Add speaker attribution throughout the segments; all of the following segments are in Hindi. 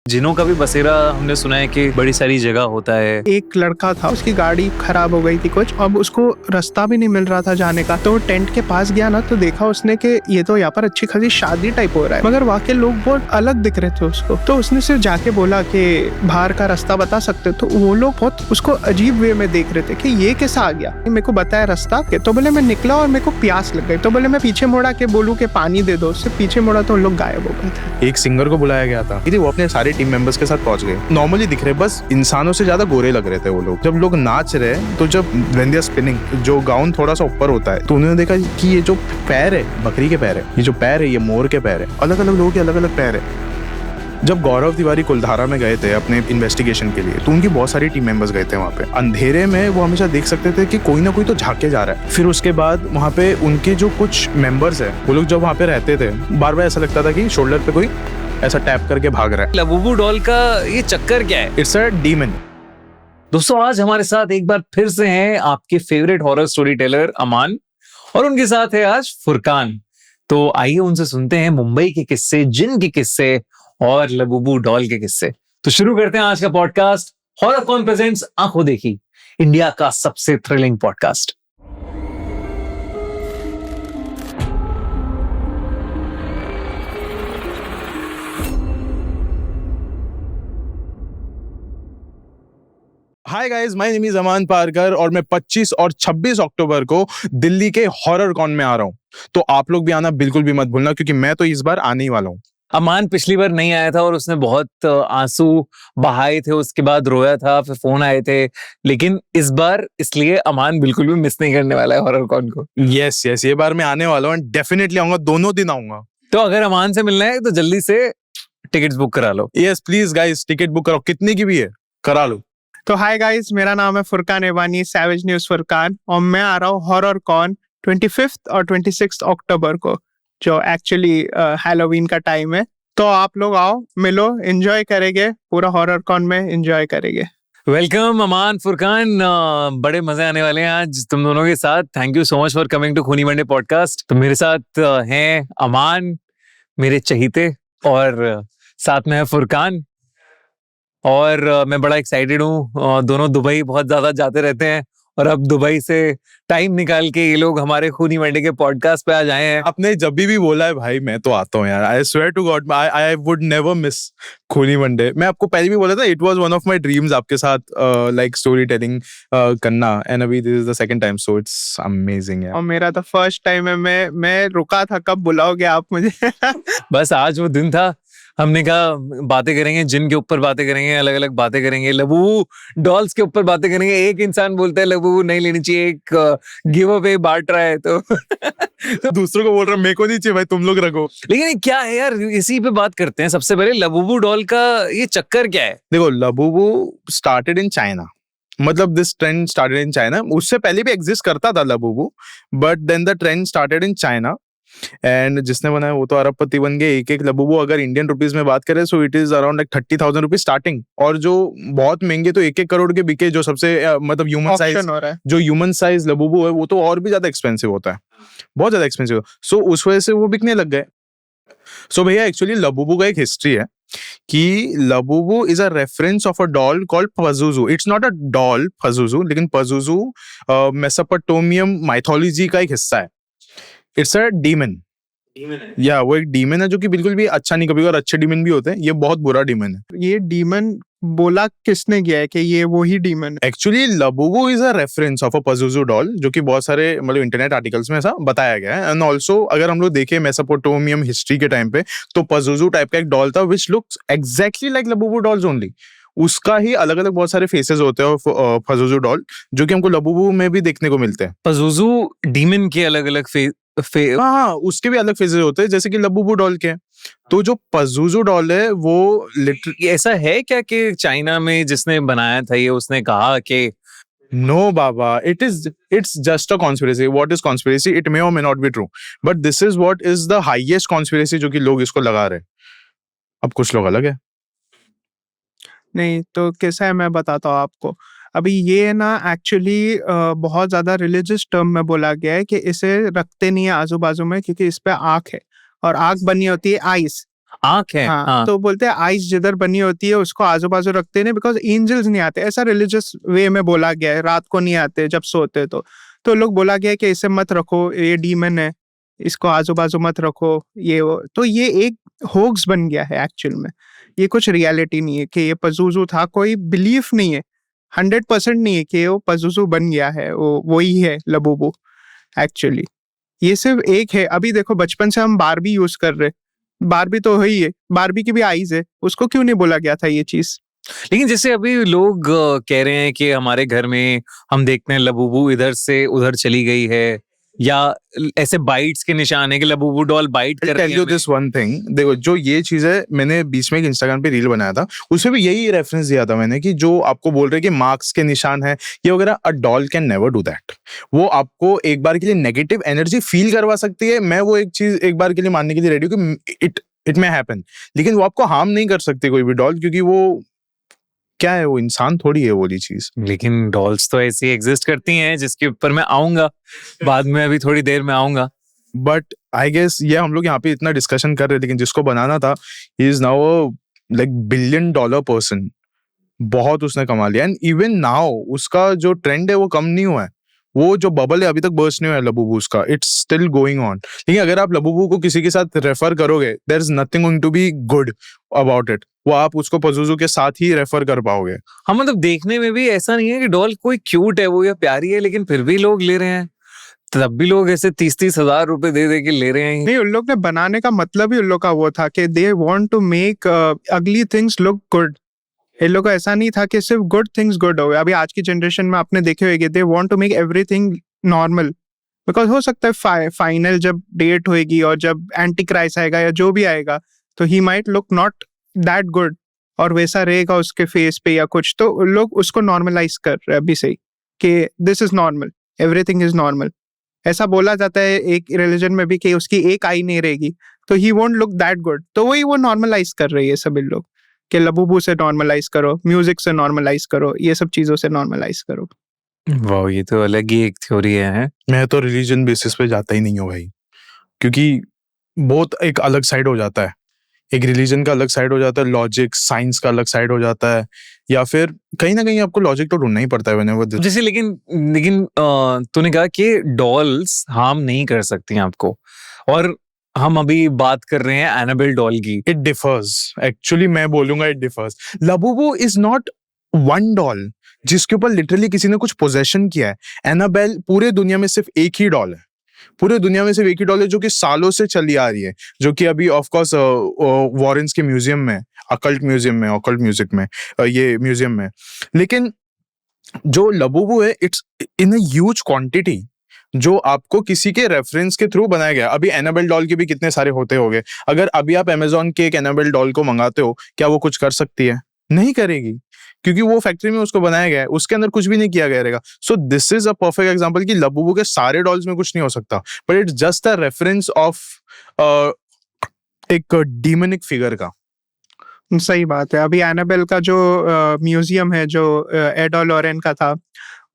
Speaker 1: जिनों का भी बसेरा हमने सुना है कि बड़ी सारी जगह होता है।
Speaker 2: एक लड़का था, उसकी गाड़ी खराब हो गई थी कुछ, अब उसको रास्ता भी नहीं मिल रहा था जाने का। तो टेंट के पास गया ना, तो देखा उसने कि ये तो यहाँ पर अच्छी खासी शादी टाइप हो रहा है, मगर वहाँ के लोग बहुत अलग दिख रहे थे उसको। तो उसने सिर्फ जाके बोला कि बाहर का रास्ता बता सकते, तो वो लोग बहुत उसको अजीब वे में देख रहे थे कि ये कैसा आ गया, मेरे को बताया रास्ता के। तो बोले मैं निकला और मेरे को प्यास लग गई, तो बोले मैं पीछे मुड़ा के बोलूँ कि पानी दे दो, उससे पीछे मुड़ा तो उन लोग गायब हो गए थे।
Speaker 3: एक सिंगर को बुलाया गया था, वो अपने सारे टीम मेंबर्स के साथ पहुंच गए। नॉर्मली दिख रहे, बस इंसानों से ज्यादा गोरे लग रहे थे वो लोग। जब लोग नाच रहे, तो जब व्हेन दे आर स्पिनिंग, जो गाउन थोड़ा सा ऊपर होता है, तो उन्होंने देखा कि ये जो पैर है बकरी के पैर है, ये जो पैर है ये मोर के पैर है। अलग अलग लोगों के अलग अलग पैर है। जब गौरव तिवारी कुलधारा में गए थे अपने इन्वेस्टिगेशन के लिए, तो उनकी बहुत सारी टीम मेंबर्स गए थे वहाँ पे। अंधेरे में वो हमेशा देख सकते थे कि कोई ना कोई तो झांके जा रहा है। फिर उसके बाद वहाँ पे उनके जो कुछ मेंबर्स है, वो लोग जब वहाँ पे रहते थे, बार बार ऐसा लगता था कि शोल्डर पे कोई ऐसा टैप करके भाग रहा है।
Speaker 1: लबूबू डॉल का ये चक्कर क्या है?
Speaker 3: It's a demon.
Speaker 1: दोस्तों, आज हमारे साथ एक बार फिर से हैं आपके फेवरेट हॉरर स्टोरी टेलर अमान, और उनके साथ है आज फुरकान। तो आइए उनसे सुनते हैं मुंबई के किस्से, जिन के किस्से और लबूबू डॉल के किस्से। तो शुरू करते हैं आज का पॉडकास्ट। हॉरर कॉन प्रेजेंट्स आंखों देखी, इंडिया का सबसे thrilling podcast.
Speaker 3: Hi guys, my name is Aman Parkar और मैं 25 और 26 अक्टूबर को दिल्ली के हॉरर कॉन में आ रहा हूँ। तो आप लोग भी आना बिल्कुल भी मत भूलना, क्योंकि मैं तो इस बार आने ही वाला हूँ।
Speaker 1: अमान पिछली बार नहीं आया था और उसने बहुत आंसू बहाए थे, उसके बाद रोया था, फिर फोन आए थे। लेकिन इस बार इसलिए अमान बिल्कुल भी मिस नहीं करने वाला है हॉरर कॉन को।
Speaker 3: यस, ये बार मैं आने वाला हूँ, डेफिनेटली आऊंगा, दोनों दिन आऊंगा।
Speaker 1: तो अगर अमान से मिलना है तो जल्दी से टिकट्स बुक करा लो।
Speaker 3: Yes please guys, ticket book कराओ, कितने की भी है करा लो।
Speaker 2: तो हाय गाइस, मेरा नाम है फुरकान एवानी, सैवेज न्यूज फुरकान, और मैं आ रहा हूँ हॉरर कॉन 25 और 26 अक्टूबर को, जो एक्चुअली हैलोवीन का टाइम है। तो आप लोग आओ, मिलो, एंजॉय करेंगे, पूरा हॉरर कॉन में एंजॉय करेंगे।
Speaker 1: वेलकम अमान, फुरकान। बड़े मजे आने वाले हैं आज तुम दोनों के साथ। Thank you so much for coming to Khooni Monday podcast. तो मेरे साथ हैं अमान, मेरे चहीते, और साथ में है फुरकान। और मैं बड़ा एक्साइटेड हूँ। दोनों दुबई बहुत ज्यादा जाते रहते हैं, और अब दुबई से टाइम निकाल के ये लोग हमारे खूनी मंडे के पॉडकास्ट पे आ जाए हैं।
Speaker 3: आपने जब भी बोला है भाई, मैं तो आता हूँ यार। I swear to God, I would never miss Khooni Monday. मैं आपको पहले भी बोला था, it was one of my dreams आपके साथ लाइक स्टोरी टेलिंग करना, एंड अभी this is the second time, so it's amazing यार।
Speaker 2: और मेरा तो फर्स्ट टाइम है, मैं रुका था कब बुलाओगे आप मुझे।
Speaker 1: बस आज वो दिन था, हमने कहा बातें करेंगे, जिन के ऊपर बातें करेंगे, अलग अलग बातें करेंगे, लबूबू डॉल्स के ऊपर बातें करेंगे। एक इंसान बोलता है लबूबू नहीं लेनी चाहिए, एक गिव अवे बांट रहा है, तो
Speaker 3: दूसरों को बोल रहा, मेरे को नहीं चाहिए भाई, तुम लोग रखो।
Speaker 1: लेकिन ये क्या है यार, इसी पे बात करते हैं। सबसे पहले लबूबू डॉल का ये चक्कर क्या है?
Speaker 3: देखो, लबूबू स्टार्टेड इन चाइना, मतलब this trend started in China. उससे पहले भी एग्जिस्ट करता था Labubu, but then the trend started in China, and जिसने बनाया वो तो अरबपति बन गए। एक एक लबूबू अगर इंडियन रुपीस में बात करें, so it is around like 30,000 rupees starting, और जो बहुत महंगे तो 1-1 करोड़ के बिके। जो सबसे मतलब ह्यूमन साइज, जो ह्यूमन साइज लबूबू है, वो तो और भी ज्यादा एक्सपेंसिव होता है, बहुत ज्यादा एक्सपेंसिव। सो उस वजह से वो बिकने लग गए। सो भैया, एक्चुअली लबूबू का एक हिस्ट्री है कि Labubu is a reference of a doll called Pazuzu. It's not a doll Pazuzu, लेकिन पजुजू मेसोपोटामियन माइथोलॉजी का एक हिस्सा है। It's a demon. या वो एक डीमन है जो कि बिल्कुल भी अच्छा नहीं। कभी और अच्छे डीमन भी होते हैं, ये बहुत बुरा डीमन है।
Speaker 2: ये डीमन बोला किसने गया है कि ये वो ही demon?
Speaker 3: Actually Labubu is a reference of a Pazuzu doll, जो कि बहुत सारे मतलब इंटरनेट आर्टिकल्स में ऐसा बताया गया है। एंड ऑल्सो अगर हम लोग देखें मेसोपोटामियन हिस्ट्री के टाइम पे, तो पजुजू टाइप का एक डॉल था which looks exactly like Labubu dolls only. उसका ही अलग अलग बहुत सारे फेसेस होते हैं पजुजू डॉल, जो कि हमको लबूबू में भी देखने को मिलते हैं।
Speaker 1: पजुजू डीमन के अलग अलग
Speaker 3: हाँ, उसके भी अलग फेजेस होते हैं, जैसे कि लबूबू डॉल के। तो जो पजुजू डॉल है वो लिटरली
Speaker 1: ऐसा है क्या कि चाइना में जिसने बनाया था ये, उसने कहा कि
Speaker 3: नो बाबा, it's just a conspiracy. What is conspiracy? It may or may not be true, but this is what is the highest conspiracy जो कि लोग इसको लगा रहे हैं। अब कुछ लोग अलग है।
Speaker 2: नहीं तो कैसा है, मैं बताता हूँ आपको। अभी ये ना एक्चुअली बहुत ज्यादा रिलीजियस टर्म में बोला गया है कि इसे रखते नहीं है आजू बाजू में, क्योंकि इस पे आँख है, और आँख बनी होती है आइस।
Speaker 1: आंख है,
Speaker 2: हाँ,
Speaker 1: हाँ।
Speaker 2: तो बोलते हैं आइज जिधर बनी होती है उसको आजू बाजू रखते हैं, बिकॉज एंजल्स नहीं आते, ऐसा रिलीजियस वे में बोला गया है, रात को नहीं आते जब सोते तो लोग बोला गया है कि इसे मत रखो, ये डीमन है, इसको आजू बाजू मत रखो, ये वो। तो ये एक होक्स बन गया है एक्चुअल में, ये कुछ रियलिटी नहीं है कि ये पजूजू था, कोई बिलीफ नहीं है, 100% नहीं है कि वो पजूजू बन गया है, वो वही है लबूबू एक्चुअली। ये सिर्फ एक है। अभी देखो बचपन से हम बारबी यूज कर रहे, बारबी तो वही है, बारबी की भी आईज है, उसको क्यों नहीं बोला गया था ये चीज?
Speaker 1: लेकिन जैसे अभी लोग कह रहे हैं कि हमारे घर में हम देखते हैं लबूबू इधर से उधर चली गई है, या ऐसे बाइट्स के निशान है कि लबूबू डॉल बाइट कर रही
Speaker 3: टेल
Speaker 1: है
Speaker 3: यू
Speaker 1: हमें।
Speaker 3: दिस वन थिंग, देखो जो ये चीज है, मैंने बीच में एक इंस्टाग्राम पे रील बनाया था, उसमें भी यही रेफरेंस दिया था मैंने कि जो आपको बोल रहे हैं कि मार्क्स के निशान है ये वगैरह, a doll can never do that. वो आपको एक बार के लिए नेगेटिव एनर्जी फील करवा सकती है, मैं वो एक चीज एक बार के लिए मानने के लिए रेडी हूँ कि इट मे हैपन, लेकिन वो आपको हार्म नहीं कर सकती कोई भी डॉल, क्योंकि वो क्या है, वो इंसान थोड़ी है वो वाली चीज।
Speaker 1: लेकिन डॉल्स तो ऐसी एग्जिस्ट करती हैं, जिसके ऊपर मैं आऊंगा बाद में, अभी थोड़ी देर में आऊंगा।
Speaker 3: बट आई गेस ये हम लोग यहाँ पे इतना डिस्कशन कर रहे हैं, लेकिन जिसको बनाना था he is now like $1 billion person, बहुत उसने कमा लिया। एंड इवन नाउ उसका जो ट्रेंड है वो कम नहीं हुआ है, वो जो बबल है अभी तक बर्स्ट नहीं हुआ है लबूबू उसका, इट्स स्टिल गोइंग ऑन। लेकिन अगर आप लबूबू को किसी के साथ रेफर करोगे, there is nothing going to be good about it, वो आप उसको पजुजू के साथ ही रेफर कर पाओगे।
Speaker 1: हाँ, मतलब देखने में भी ऐसा नहीं है कि डॉल कोई क्यूट है वो या प्यारी है, लेकिन फिर भी लोग ले रहे हैं, तब भी लोग ऐसे 30-30 हजार रुपए दे दे के ले रहे हैं।
Speaker 2: नहीं, उन लोग ने बनाने का मतलब ही उन लोग का वो था कि दे वांट टू मेक अगली थिंग्स लुक गुड। इन लोग को ऐसा नहीं था कि सिर्फ गुड थिंग्स गुड हो गए। अभी आज की जनरेशन में आपने देखे होंगे, they want to make everything normal, because हो सकता है फाइनल जब डेट होएगी और जब एंटी क्राइस्ट आएगा या जो भी आएगा, तो he might look not that good, और वैसा रहेगा उसके फेस पे या कुछ, तो लोग उसको नॉर्मलाइज कर रहे हैं अभी से ही कि this is normal, everything is normal. ऐसा बोला जाता है एक रिलीजन में भी कि उसकी एक आई नहीं रहेगी, तो he won't look that good, तो वही वो नॉर्मलाइज कर रही है सभी लोग कि लबूबू से नॉर्मलाइज करो, म्यूजिक से नॉर्मलाइज करो, ये सब चीजों से नॉर्मलाइज करो।
Speaker 1: वाह, ये तो अलग ही एक थ्योरी है।
Speaker 3: मैं तो रिलीजन बेसिस पे जाता ही नहीं हूँ भाई, क्योंकि बहुत एक अलग साइड हो जाता है, एक रिलीजन का अलग साइड हो जाता है, लॉजिक साइंस का अलग साइड हो जाता है, या फिर कहीं ना कहीं आपको लॉजिक तो ढूंढना ही पड़ता है whenever
Speaker 1: जैसे लेकिन तूने कहा कि डॉल्स हार्म नहीं कर सकती आपको, और हम अभी बात कर रहे हैं एनाबेल डॉल की।
Speaker 3: इट डिफर्स, एक्चुअली मैं बोलूंगा it differs. Labubu is not one doll जिसके ऊपर लिटरली किसी ने कुछ पोजेशन किया है। एनाबेल पूरे दुनिया में सिर्फ एक ही डॉल है, पूरे दुनिया में सिर्फ एक ही डॉल है जो कि सालों से चली आ रही है, जो कि अभी ऑफ कोर्स वॉरेंस के म्यूजियम में, अकल्ट म्यूजिक में, ये म्यूजियम में। लेकिन जो लबूबू है, it's in a huge quantity, जो आपको किसी के रेफरेंस के थ्रू बनाया गया। अभी एनाबेल डॉल के भी कितने सारे होते होंगे, अगर अभी आप अमेजोन के एक एनाबेल डॉल को मंगाते हो, क्या वो कुछ कर सकती है? नहीं करेगी, क्योंकि वो फैक्ट्री में उसको बनाया गया है, उसके अंदर कुछ भी नहीं किया गया रहेगा। So this is a perfect example कि लबूबू के सारे डॉल्स में कुछ नहीं हो सकता, but it's just a reference of एक डीमोनिक फिगर का।
Speaker 2: सही बात है। अभी एनाबेल का जो म्यूजियम है जो एडो लॉरेन का था,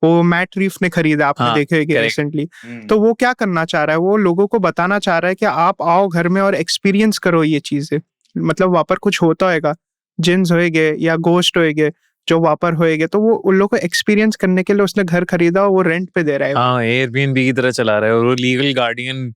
Speaker 2: वो मैट रीफ ने खरीदा, आपने
Speaker 1: हाँ,
Speaker 2: देखे होंगे
Speaker 1: correct.
Speaker 2: रिसेंटली। तो वो क्या करना चाह रहा है, वो लोगों को बताना चाह रहा है कि आप आओ घर में और एक्सपीरियंस करो ये चीजें, मतलब वहां पर कुछ होता होएगा, जिन्स होएंगे या गोस्ट होएंगे जो वहां पर होएंगे, तो वो उन लोगों को एक्सपीरियंस करने के लिए उसने घर खरीदा और वो रेंट पे दे रहा है।
Speaker 1: हाँ, एयरबीएनबी की तरह चला रहा है, और वो लीगल गार्डियन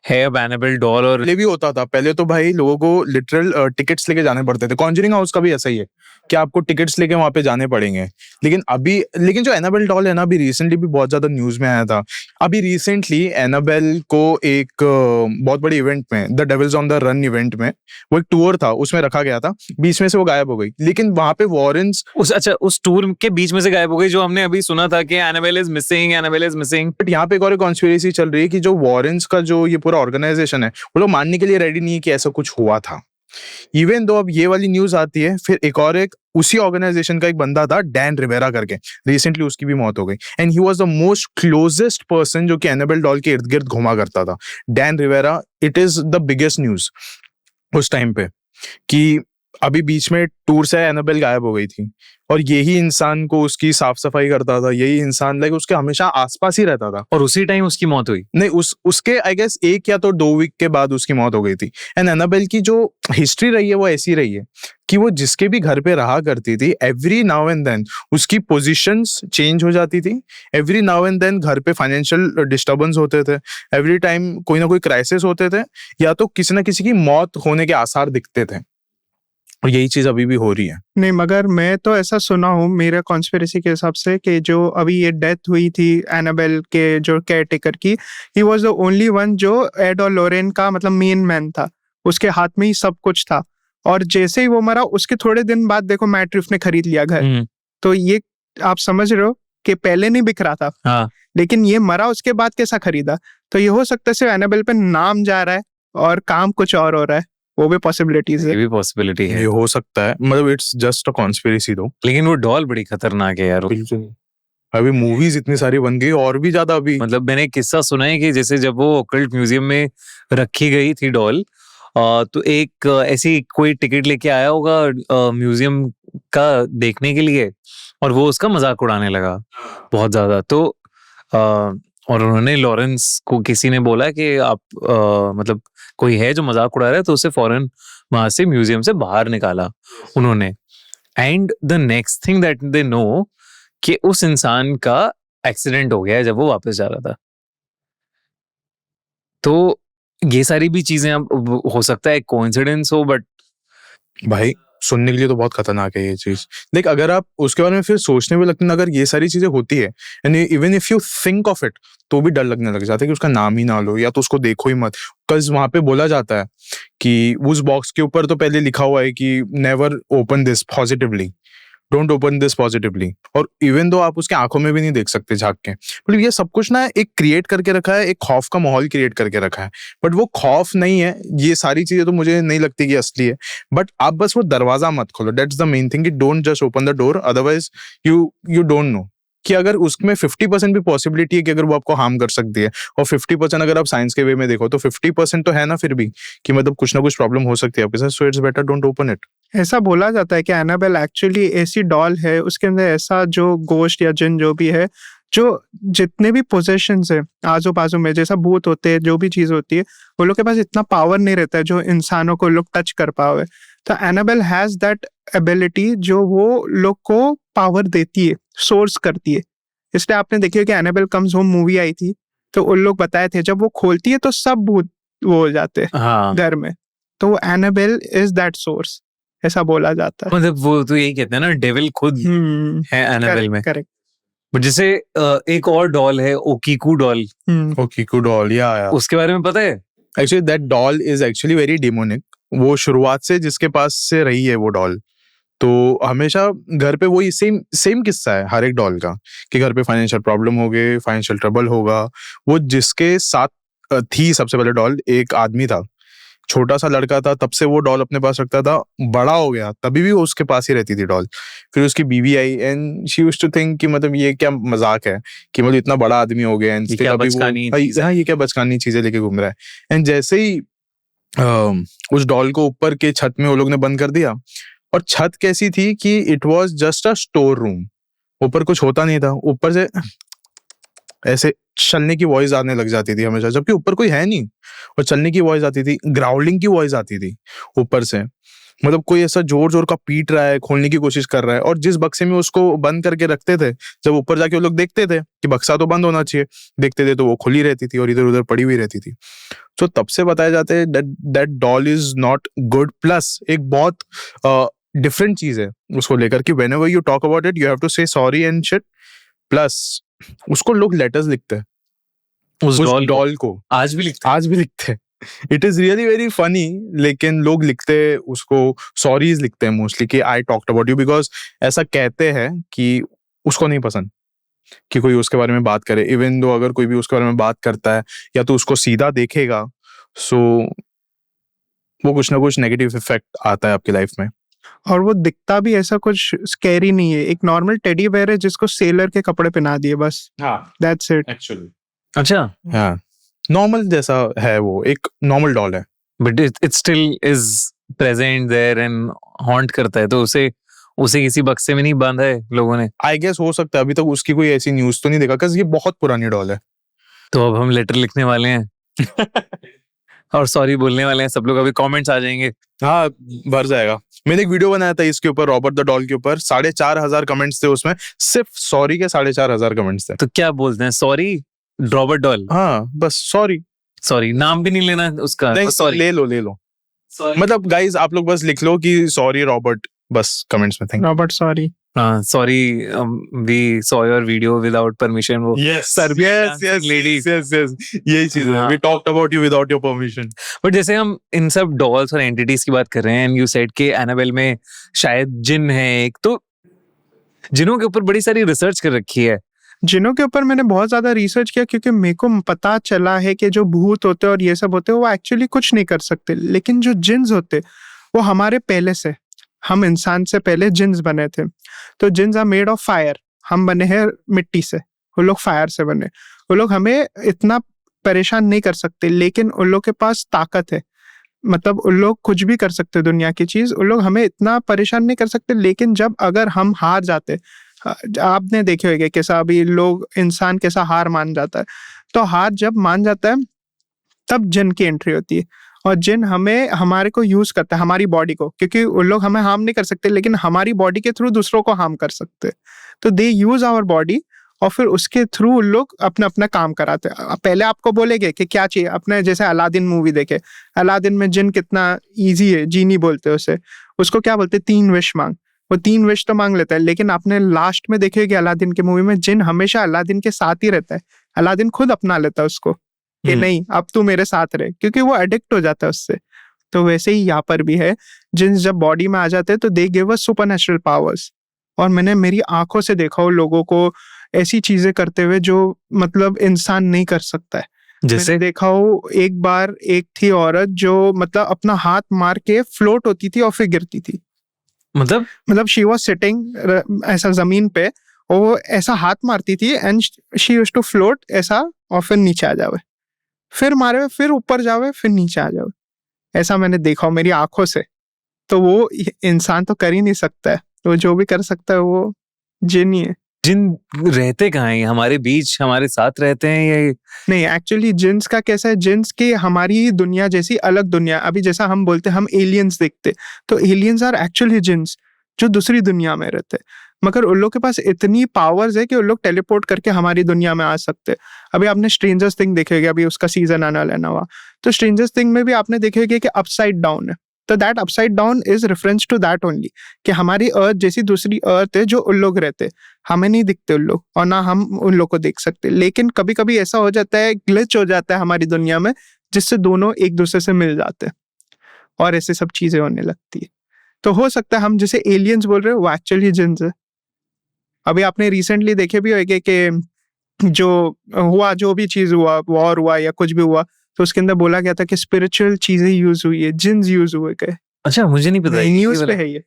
Speaker 1: है अब एनाबेल डॉल। और
Speaker 3: पहले भी होता था, पहले तो भाई लोगों को लिटरल टिकट्स लेके जाने पड़ते थे। कॉन्जरिंग हाउस का भी ऐसा ही है कि आपको टिकट्स लेके वहां पे जाने पड़ेंगे। लेकिन जो एनाबेल डॉल है ना, अभी रिसेंटली भी बहुत ज्यादा न्यूज में आया था। अभी रिसेंटली एनाबेल को एक बहुत बड़ी इवेंट में, the devils on the run event में, वो एक टूर था, उसमें रखा गया था, बीच में से वो गायब हो गई। लेकिन वहां पे वॉरेंस
Speaker 1: उस टूर के बीच में से गायब हो गई, जो हमने अभी सुना था कि एनाबेल इज मिसिंग।
Speaker 3: बट यहाँ पे एक और कॉन्स्पिरेसी चल रही है कि जो वॉरेंस का जो ये पूरा ऑर्गेनाइजेशन है, वो लोग मानने के लिए रेडी नहीं है कि ऐसा कुछ हुआ था। इवन दो अब ये वाली न्यूज आती है, फिर एक उसी ऑर्गेनाइजेशन का एक बंदा था, डैन रिवेरा करके, रिसेंटली उसकी भी मौत हो गई। And he was the most closest person जो कि एनाबेल डॉल के इर्द गिर्द घुमा करता था, Dan Rivera. It is the biggest news उस टाइम पे कि अभी बीच में टूर से एनाबेल गायब हो गई थी और यही इंसान को उसकी साफ सफाई करता था, यही इंसान लाइक उसके हमेशा आसपास ही रहता था।
Speaker 1: और उसी टाइम उसकी मौत हुई।
Speaker 3: नहीं, उसके आई गेस 1 या तो 2 वीक के बाद उसकी मौत हो गई थी। एंड एनाबेल की जो हिस्ट्री रही है वो ऐसी रही है कि वो जिसके भी घर पे रहा करती थी, एवरी नाउ एंड देन उसकी पोजीशंस चेंज हो जाती थी, एवरी नाउ एंड देन घर पे फाइनेंशियल डिस्टर्बेंस होते थे, एवरी टाइम कोई ना कोई क्राइसिस होते थे, या तो किसी ना किसी की मौत होने के आसार दिखते थे। और यही चीज अभी भी हो रही है।
Speaker 2: नहीं, मगर मैं तो ऐसा सुना हूँ मेरे कॉन्स्पिरेसी के हिसाब से कि जो अभी ये डेथ हुई थी एनाबेल के जो केयरटेकर की, he was the only one जो एड और लोरेन का मतलब मेन मैन था, उसके हाथ में ही सब कुछ था। और जैसे ही वो मरा उसके थोड़े दिन बाद देखो मैट रिफ ने खरीद लिया घर। तो ये आप समझ रहे हो कि पहले नहीं बिक रहा था।
Speaker 1: हाँ।
Speaker 2: लेकिन ये मरा उसके बाद कैसा खरीदा? तो ये हो सकता है सिर्फ एनाबेल पे नाम जा रहा है और काम कुछ और हो रहा है, वो भी पॉसिबिलिटीज है।
Speaker 1: ये भी पॉसिबिलिटी है,
Speaker 3: ये हो सकता है, मतलब इट्स जस्ट अ कॉन्स्पिरेसी दो।
Speaker 1: लेकिन वो डॉल बड़ी खतरनाक है यार।
Speaker 3: बिल्कुल, अभी मूवीज इतनी सारी बन गई और भी ज्यादा। अभी
Speaker 1: मतलब मैंने एक किस्सा सुना है कि जैसे जब वो ऑकल्ट म्यूजियम में रखी गई थी डॉल, तो एक ऐसी कोई टिकट लेके आया होगा म्यूजियम का देखने के लिए, और वो उसका मजाक उड़ाने लगा बहुत ज्यादा। तो और उन्होंने लॉरेंस को किसी ने बोला कि आप मतलब कोई है जो मजाक उड़ा रहा है, तो उसे फौरन वहां से म्यूजियम से बाहर निकाला उन्होंने। And the next thing that they know कि उस इंसान का एक्सीडेंट हो गया है जब वो वापस जा रहा था। तो ये सारी भी चीजें अब हो सकता है कोइंसिडेंस हो, बट
Speaker 3: भाई सुनने के लिए तो बहुत खतरनाक है ये चीज। देख, अगर आप उसके बारे में फिर सोचने में लगते हैं, अगर ये सारी चीजें होती है and even if you think of it, तो भी डर लगने लग जाता है कि उसका नाम ही ना लो या तो उसको देखो ही मत। कल वहां पे बोला जाता है कि उस बॉक्स के ऊपर तो पहले लिखा हुआ है कि never open this positively, don't open this positively. और इवन दो आप उसके आंखों में भी नहीं देख सकते झांक के। मतलब ये सब कुछ ना एक क्रिएट करके रखा है, एक खौफ का माहौल क्रिएट करके रखा है, बट वो खौफ नहीं है। ये सारी चीजें तो मुझे नहीं लगती कि असली है, बट आप बस वो दरवाजा मत खोलो। That's the main thing, don't just open the door, otherwise you don't know कि अगर उसमें 50% भी पॉसिबिलिटी है कि अगर वो आपको हार्म कर सकती है, और 50% अगर आप साइंस के वे में देखो तो 50% तो है ना फिर भी कि मतलब कुछ ना कुछ प्रॉब्लम हो सकती है आपके साथ। So it's better don't open it.
Speaker 2: ऐसा बोला जाता है कि एनाबेल एक्चुअली ऐसी डॉल है, उसके अंदर ऐसा जो गोश्त या जिन जो भी है, जो जितने भी पोजेशंस है आजू बाजू में, जैसा भूत होते हैं, जो भी चीज होती है, वो लोग के पास इतना पावर नहीं रहता है जो इंसानों को लोग टच कर पाए। तो एनाबेल हैज दैट एबिलिटी जो वो लोग को पावर देती है, सोर्स करती है। इसलिए आपने देखिए कि एनाबेल कम्स होम मूवी आई थी, तो उन लोग बताए थे जब वो खोलती है तो सब भूत वो हो जाते हैं
Speaker 1: हाँ,
Speaker 2: घर में। तो वो एनाबेल इज दैट सोर्स, ऐसा बोला जाता है।
Speaker 1: मतलब वो तो यही कहते हैं ना, डेविल खुद है एनाबेल में।
Speaker 2: करेक्ट।
Speaker 1: बट जैसे एक और डॉल है, ओकीकू डॉल,
Speaker 3: ओकीकू डॉल, या
Speaker 1: उसके बारे में पता है?
Speaker 3: Actually that doll is actually very demonic. वो शुरुआत से जिसके पास से रही है वो डॉल, तो हमेशा घर पे वही सेम किस्सा है हर एक डॉल का कि घर पे फाइनेंशियल प्रॉब्लम हो गए, फाइनेंशियल ट्रबल होगा। वो जिसके साथ थी सबसे पहले डॉल, एक आदमी था, छोटा सा लड़का था, तब से वो डॉल अपने पास रखता था। बड़ा हो गया तभी भी वो उसके पास ही रहती थी डॉल। फिर उसकी बीवी आई and she used to think कि मतलब ये क्या मजाक है कि मतलब इतना बड़ा आदमी हो गया,
Speaker 1: ये क्या बचकानी चीज़ है।
Speaker 3: हाँ ये क्या बचकानी चीजें लेके घूम रहा है। एंड जैसे ही उस डॉल को ऊपर के छत में वो लोग ने बंद कर दिया, और छत कैसी थी कि it was just a store room, ऊपर कुछ होता नहीं था। ऊपर से ऐसे चलने की वॉइस आने लग जाती थी हमेशा, जबकि ऊपर कोई है नहीं, और चलने की वॉइस आती थी, ग्राउलिंग की वॉइस आती थी ऊपर से। मतलब कोई ऐसा जोर जोर का पीट रहा है, खोलने की कोशिश कर रहा है। और जिस बक्से में उसको बंद करके रखते थे, जब ऊपर जाके वो लोग देखते थे कि बक्सा तो बंद होना चाहिए, देखते थे तो वो खुली रहती थी और इधर उधर पड़ी हुई रहती थी। तो तब से बताया जाता है that doll is not good. Plus एक बहुत डिफरेंट चीज है उसको लेकर कि whenever you talk about it you have to say sorry and shit. Plus उसको लोग लेटर्स लिखते हैं, उस डॉल को आज भी लिखते हैं। It is really very funny, लेकिन लोग लिखते उसको सॉरीज लिखते हैं मोस्टली कि I talked about you, because ऐसा कहते हैं कि उसको नहीं पसंद कि कोई उसके बारे में बात करे। इवन दो अगर कोई भी उसके बारे में बात करता है या तो उसको सीधा देखेगा, सो वो कुछ ना कुछ नेगेटिव इफेक्ट आता है आपकी लाइफ में।
Speaker 2: और वो दिखता भी ऐसा कुछ स्कैरी नहीं है, एक नॉर्मल टेडी बेयर है जिसको सेलर के कपड़े पहना दिए बस, दैट्स इट
Speaker 3: एक्चुअली।
Speaker 1: अच्छा,
Speaker 3: हाँ, नॉर्मल जैसा है, वो एक नॉर्मल डॉल है,
Speaker 1: but it still is present there and haunt करता है, तो उसे उसे किसी बक्से में नहीं बांधा है लोगों ने?
Speaker 3: आई गेस हो सकता है, अभी तक उसकी कोई ऐसी न्यूज तो नहीं देखा, क्योंकि ये बहुत पुरानी डॉल है।
Speaker 1: तो अब हम लेटर लिखने वाले हैं और सॉरी बोलने वाले हैं सब लोग, अभी कमेंट्स आ जाएंगे।
Speaker 3: हाँ, भर जाएगा। मैंने एक वीडियो बनाया था इसके ऊपर, रॉबर्ट द डॉल के ऊपर, 4,500 कमेंट्स थे उसमें, सिर्फ सॉरी के 4,500 कमेंट्स थे।
Speaker 1: तो क्या बोलते हैं? Sorry Robert doll?
Speaker 3: हाँ, बस सॉरी।
Speaker 1: सॉरी, नाम भी नहीं लेना उसका?
Speaker 3: नहीं,
Speaker 1: सॉरी
Speaker 3: ले लो। मतलब गाइस आप लोग बस लिख लो कि सॉरी रॉबर्ट, बस कमेंट्स में। Thank
Speaker 2: Robert sorry.
Speaker 1: हाँ, sorry we saw your video without permission. वो
Speaker 3: यस
Speaker 1: dancing ladies.
Speaker 3: यही चीज है,
Speaker 1: हाँ।
Speaker 3: We talked about you without your permission.
Speaker 1: But जैसे हम इन सब डॉल्स और एंटिटीज की बात कर रहे हैं, एंड यू सेड कि एनाबेल में शायद जिन है एक, तो जिनों के ऊपर बड़ी सारी रिसर्च कर रखी है।
Speaker 2: जिनों के ऊपर मैंने बहुत ज्यादा रिसर्च किया, क्योंकि मेरे को पता चला है कि जो भूत होते हैं और ये सब होते हैं वो एक्चुअली कुछ नहीं कर सकते, लेकिन जो जिन्स होते वो हमारे पहले से, हम इंसान से पहले जिन्स बने थे। तो जिन्स आर मेड ऑफ फायर, हम बने हैं मिट्टी से, वो लोग फायर से बने। वो लोग हमें इतना परेशान नहीं कर सकते, लेकिन उन लोग के पास ताकत है, मतलब उन लोग कुछ भी कर सकते दुनिया की चीज, उन लोग हमें इतना परेशान नहीं कर सकते। लेकिन जब अगर हम हार जाते, आपने देखे होंगे कैसा अभी लोग, इंसान कैसा हार मान जाता है, तो हार जब मान जाता है तब जिन की एंट्री होती है। और जिन हमें, हमारे को यूज करता है, हमारी बॉडी को, क्योंकि उन लोग हमें हार्म नहीं कर सकते, लेकिन हमारी बॉडी के थ्रू दूसरों को हार्म कर सकते हैं। तो दे यूज आवर बॉडी, और फिर उसके थ्रू उन लोग अपना अपना काम कराते हैं। पहले आपको बोलेंगे कि क्या चाहिए, अपने जैसे अलादीन मूवी देखे, अलादीन में जिन कितना इजी है, जीनी बोलते हैं उसे, उसको क्या बोलते हैं, 3 विश मांग। वो 3 विश तो मांग लेता है, लेकिन आपने लास्ट में देखे कि अलादीन के मूवी में जिन हमेशा अलादीन के साथ ही रहता है। अलादीन खुद अपना लेता है उसको कि नहीं अब तू मेरे साथ रहे, क्योंकि वो एडिक्ट हो जाता है उससे। तो वैसे ही यहाँ पर भी है, जिन जब बॉडी में आ जाते हैं तो they give us supernatural powers. और मैंने मेरी आंखों से देखा उन लोगों को ऐसी चीजें करते हुए जो मतलब इंसान नहीं कर सकता है।
Speaker 1: जैसे
Speaker 2: मैंने देखा हो, एक बार एक थी औरत जो मतलब अपना हाथ मार के फ्लोट होती थी और फिर गिरती थी। मतलब शी वाज सिटिंग ऐसा जमीन पे, और वो ऐसा हाथ मारती थी and she used to float ऐसा, और फिर नीचे आ जावे, फिर मारे, फिर ऊपर जावे, फिर नीचे आ जावे। ऐसा मैंने देखा मेरी आंखों से। तो वो इंसान तो कर ही नहीं सकता है, तो जो भी कर सकता है वो जिन ही है।
Speaker 1: जिन रहते कहाँ हैं? हमारे बीच, हमारे साथ रहते हैं या?
Speaker 2: नहीं, एक्चुअली जिन्स का कैसा है, जिन्स की हमारी दुनिया जैसी अलग दुनिया। अभी जैसा हम बोलते हैं हम एलियंस देखते, तो एलियंस आर एक्चुअली जिन्स जो दूसरी दुनिया में रहते, मगर उन लोग के पास इतनी पावर्स है कि उन लोग टेलीपोर्ट करके हमारी दुनिया में आ सकते। अभी आपने स्ट्रेंजर्स थिंग देखेगा, अभी उसका सीजन आना लेना हुआ, तो स्ट्रेंजर्स थिंग में भी आपने देखेगा कि अपसाइड डाउन है। तो that upside down is reference to that only, कि हमारी अर्थ जैसी दूसरी अर्थ है जो उन लोग रहते, हमें नहीं दिखते उन लोग, और ना हम उन लोग को देख सकते। लेकिन कभी कभी ऐसा हो जाता है, ग्लिच हो जाता है हमारी दुनिया में, जिससे दोनों एक दूसरे से मिल जाते हैं और ऐसे सब चीजें होने लगती है। तो हो सकता है हम जिसे एलियंस बोल रहे हो वो एक्चुअली जिन्स है। अभी आपने रिसेंटली देखे भी होंगे कि जो हुआ, जो भी चीज हुआ, वॉर हुआ या कुछ भी हुआ, तो उसके अंदर बोला गया था कि स्पिरिचुअल चीजें यूज हुई है, जिन्स यूज हुए गए।
Speaker 1: अच्छा, मुझे नहीं पता।
Speaker 2: न्यूज पे है ये,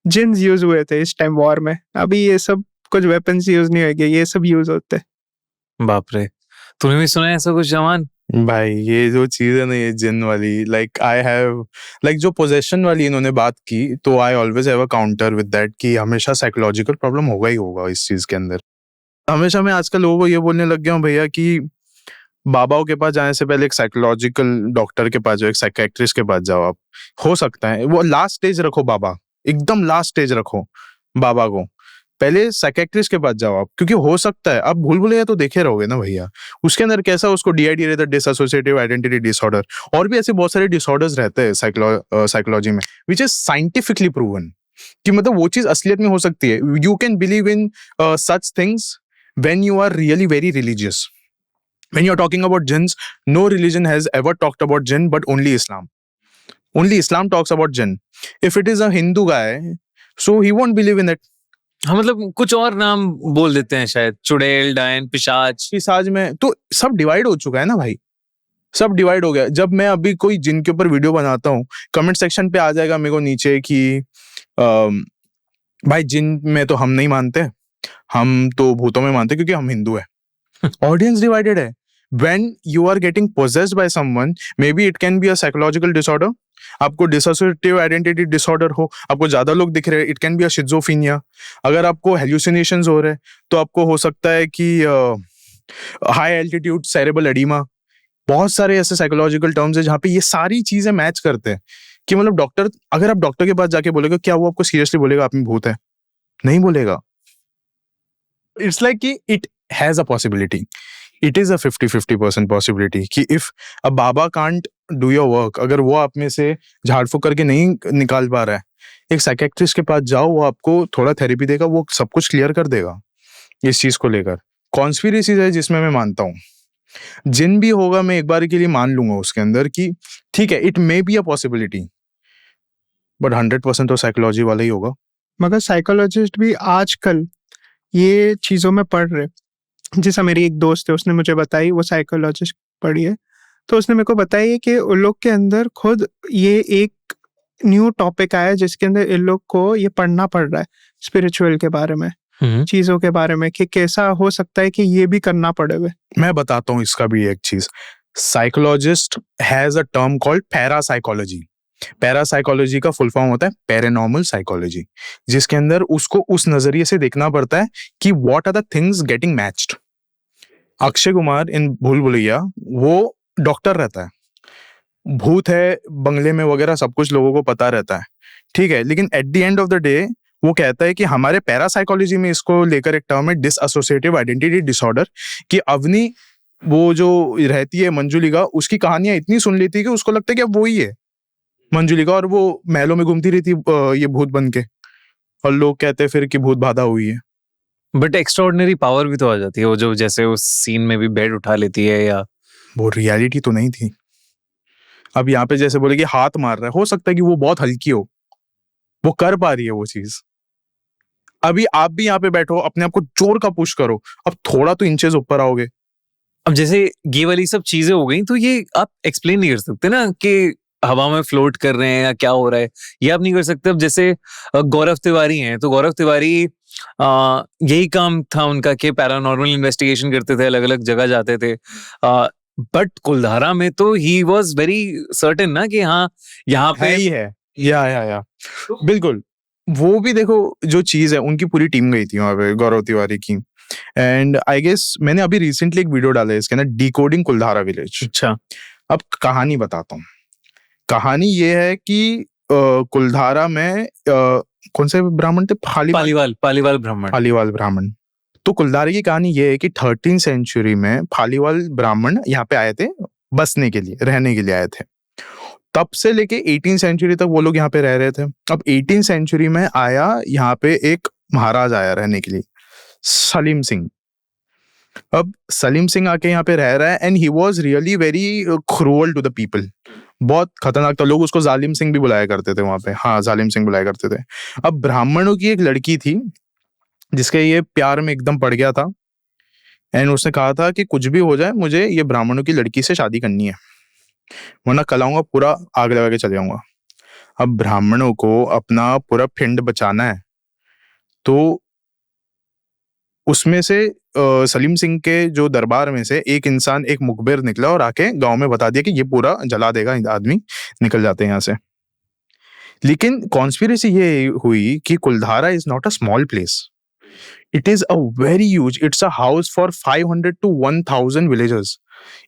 Speaker 2: जिन्स यूज हुए थे इस टाइम वॉर में। अभी ये सब कुछ वेपन्स यूज नहीं होंगे, ये सब यूज होते हैं।
Speaker 1: बाप रे, तूने भी सुना है ऐसा कुछ जमान?
Speaker 3: भाई ये जो चीज है ना, ये जिन वाली, लाइक आई हैव, लाइक जो पोजेशन वाली इन्होंने बात की, तो I always have a counter with that कि हमेशा साइकोलॉजिकल प्रॉब्लम होगा ही होगा इस चीज के अंदर। हमेशा मैं आजकल लोगों को ये बोलने लग गया हूँ भैया कि बाबाओं के पास जाने से पहले एक साइकोलॉजिकल डॉक्टर के पास जाओ, एक साइकेट्रिस्ट के पास जाओ। आप हो सकता है वो लास्ट स्टेज रखो, बाबा एकदम लास्ट स्टेज रखो बाबा को, पहले साइकेट्रिस्ट के पास जाओ आप, क्योंकि हो सकता है आप भूल भुलैया तो देखे रहोगे ना भैया, उसके अंदर कैसा उसको DID रहता है, डिसएसोसिएटिव आइडेंटिटी डिसऑर्डर, और भी ऐसे बहुत सारे डिसऑर्डर्स रहते हैं साइकोलॉजी में, विच इज साइंटिफिकली प्रूवन कि मतलब वो चीज असलियत में हो सकती है। You can believe in such things when you are really very religious. When you're talking about jinns, no religion has ever talked about jinn, but only Islam. Only Islam talks about jinn. If it is a Hindu guy, so he won't believe in it.
Speaker 1: हाँ, मतलब कुछ और नाम बोल देते हैं शायद, चुड़ैल, डायन, पिशाच।
Speaker 3: पिशाच में तो सब डिवाइड हो चुका है ना भाई, सब डिवाइड हो गया। जब मैं अभी कोई जिन के ऊपर वीडियो बनाता हूँ, कमेंट सेक्शन पे आ जाएगा मेरे को नीचे कि भाई जिन में तो हम नहीं मानते, हम तो भूतों में मानते क्योंकि हम हिंदू है। ऑडियंस डिवाइडेड है। when you are getting possessed by someone, maybe it can be a psychological disorder. आपको डिसोसिएटिव आइडेंटिटी डिसऑर्डर हो, आपको ज्यादा लोग दिख रहे हैं, it can be a schizophrenia. अगर आपको हेल्यूसिनेशंस हो रहे हैं तो आपको हो सकता है कि हाई एल्टीट्यूड सेरेब्रल एडिमा. बहुत सारे ऐसे साइकोलॉजिकल टर्म्स है जहाँ पे ये सारी चीजें मैच करते हैं कि मतलब डॉक्टर, अगर आप डॉक्टर के पास जाके बोलेगा क्या वो आपको सीरियसली बोलेगा आप में भूत है? नहीं बोलेगा. इट्स लाइक कि it has a possibility. It is a 50-50% possibility कि if a baba can't do your work, अगर वो आप में से झाड़ फूक करके नहीं निकाल पा रहा है, एक साइकेट्रिस्ट के पास जाओ, वो आपको थोड़ा थेरेपी देगा, वो सब कुछ क्लियर कर देगा इस चीज को लेकर. कॉन्स्पिरेसीज है जिसमें मैं मानता हूँ, जिन भी होगा मैं एक बार के लिए मान लूंगा उसके अंदर कि ठीक है, it may be a possibility, but 100% तो साइकोलॉजी वाला ही होगा.
Speaker 2: मगर साइकोलॉजिस्ट भी आजकल ये चीज़ों में पढ़ रहे. जैसा मेरी एक दोस्त है, उसने मुझे बताई, वो साइकोलॉजिस्ट पढ़ी है, तो उसने मेरे को बताया कि उन लोग के अंदर खुद ये एक न्यू टॉपिक आया जिसके अंदर इन लोग को ये पढ़ना पड़ रहा है स्पिरिचुअल के बारे में, चीज़ों के बारे में, कि कैसा हो सकता है कि ये भी करना पड़े हुए.
Speaker 3: मैं बताता हूँ इसका भी एक चीज. Psychologist has a term called parapsychology. Parapsychology का फुल फॉर्म होता है पैरानॉर्मल साइकोलॉजी, जिसके अंदर उसको उस नजरिए से देखना पड़ता है कि what are the things getting matched. Akshay Kumar in Bhool Bhulaiyaa, वो डॉक्टर रहता है, भूत है बंगले में वगैरह सब कुछ लोगों को पता रहता है, ठीक है, लेकिन at the end of the day वो कहता है कि हमारे पैरासाइकोलॉजी में इसको लेकर एक टर्म है डिसएसोसिएटिव आइडेंटिटी डिसऑर्डर, कि अवनी वो जो रहती है मंजुलिका, उसकी कहानियां इतनी सुन लेती है कि उसको लगता है कि अब वो ही है मंजुलिका, और वो महलों में घूमती रहती ये भूत बन के, और लोग कहते हैं फिर कि भूत बाधा हुई है.
Speaker 1: बट एक्स्ट्राऑर्डिनरी पावर भी तो आ जाती है, वो जो जैसे उस सीन में भी बेड उठा लेती है, या
Speaker 3: वो रियलिटी तो नहीं थी. अब यहाँ पे जैसे बोले कि हाथ मार रहा है, हो सकता है कि वो बहुत हल्की हो, वो कर पा रही है वो चीज. अभी आप भी यहाँ पे बैठो, अपने आप को जोर का पुश करो, अब थोड़ा तो इंचेस ऊपर आओगे.
Speaker 1: अब जैसे ये वाली सब चीजें हो गई, तो ये आप एक्सप्लेन नहीं कर सकते ना कि हवा में फ्लोट कर रहे हैं या क्या हो रहा है, ये आप नहीं कर सकते. अब जैसे गौरव तिवारी हैं, तो गौरव तिवारी यही काम था उनका कि पैरानॉर्मल इन्वेस्टिगेशन करते थे, अलग अलग जगह जाते थे. बट कुलधारा में तो ही वाज वेरी सर्टेन ना कि हाँ यहाँ पे
Speaker 3: है ही है. या बिल्कुल. वो भी देखो जो चीज है, उनकी पूरी टीम गई थी वहां पे गौरव तिवारी की. एंड आई गेस मैंने अभी रिसेंटली एक वीडियो डाला है इसके ना, डिकोडिंग कुलधारा विलेज.
Speaker 1: अच्छा.
Speaker 3: अब कहानी बताता हूँ. कहानी ये है कि कुलधारा में कौन से ब्राह्मण थे?
Speaker 1: पालीवाल ब्राह्मण.
Speaker 3: फालीवाल ब्राह्मण. तो कुलधारा की कहानी ये है कि 13th सेंचुरी में फालीवाल ब्राह्मण यहाँ पे आए थे बसने के लिए, रहने के लिए आए थे. तब से लेके 18th सेंचुरी तक वो लोग यहाँ पे रह रहे थे. अब 18th सेंचुरी में आया यहाँ पे एक महाराज आया रहने के लिए, सलीम सिंह. अब सलीम सिंह आके यहाँ पे रह रहा है, and he was really very cruel to the people. बहुत खतरनाक था. लोग उसको जालिम सिंह भी बुलाया करते थे वहां पे. हाँ, जालिम सिंह बुलाया करते थे. अब ब्राह्मणों की एक लड़की थी जिसके ये प्यार में एकदम पड़ गया था, एंड उसने कहा था कि कुछ भी हो जाए मुझे ये ब्राह्मणों की लड़की से शादी करनी है, वरना कल आऊंगा पूरा आग लगा के चले जाऊंगा. अब ब्राह्मणों को अपना पूरा पिंड बचाना है, तो उसमें से सलीम सिंह के जो दरबार में से एक इंसान, एक मुखबिर निकला और आके गांव में बता दिया कि ये पूरा जला देगा, आदमी निकल जाते हैं यहाँ से. लेकिन कॉन्स्पिरेसी ये हुई कि Kuldhara is not a small place. It is a very huge. It's a house for 500 to 1000 villagers.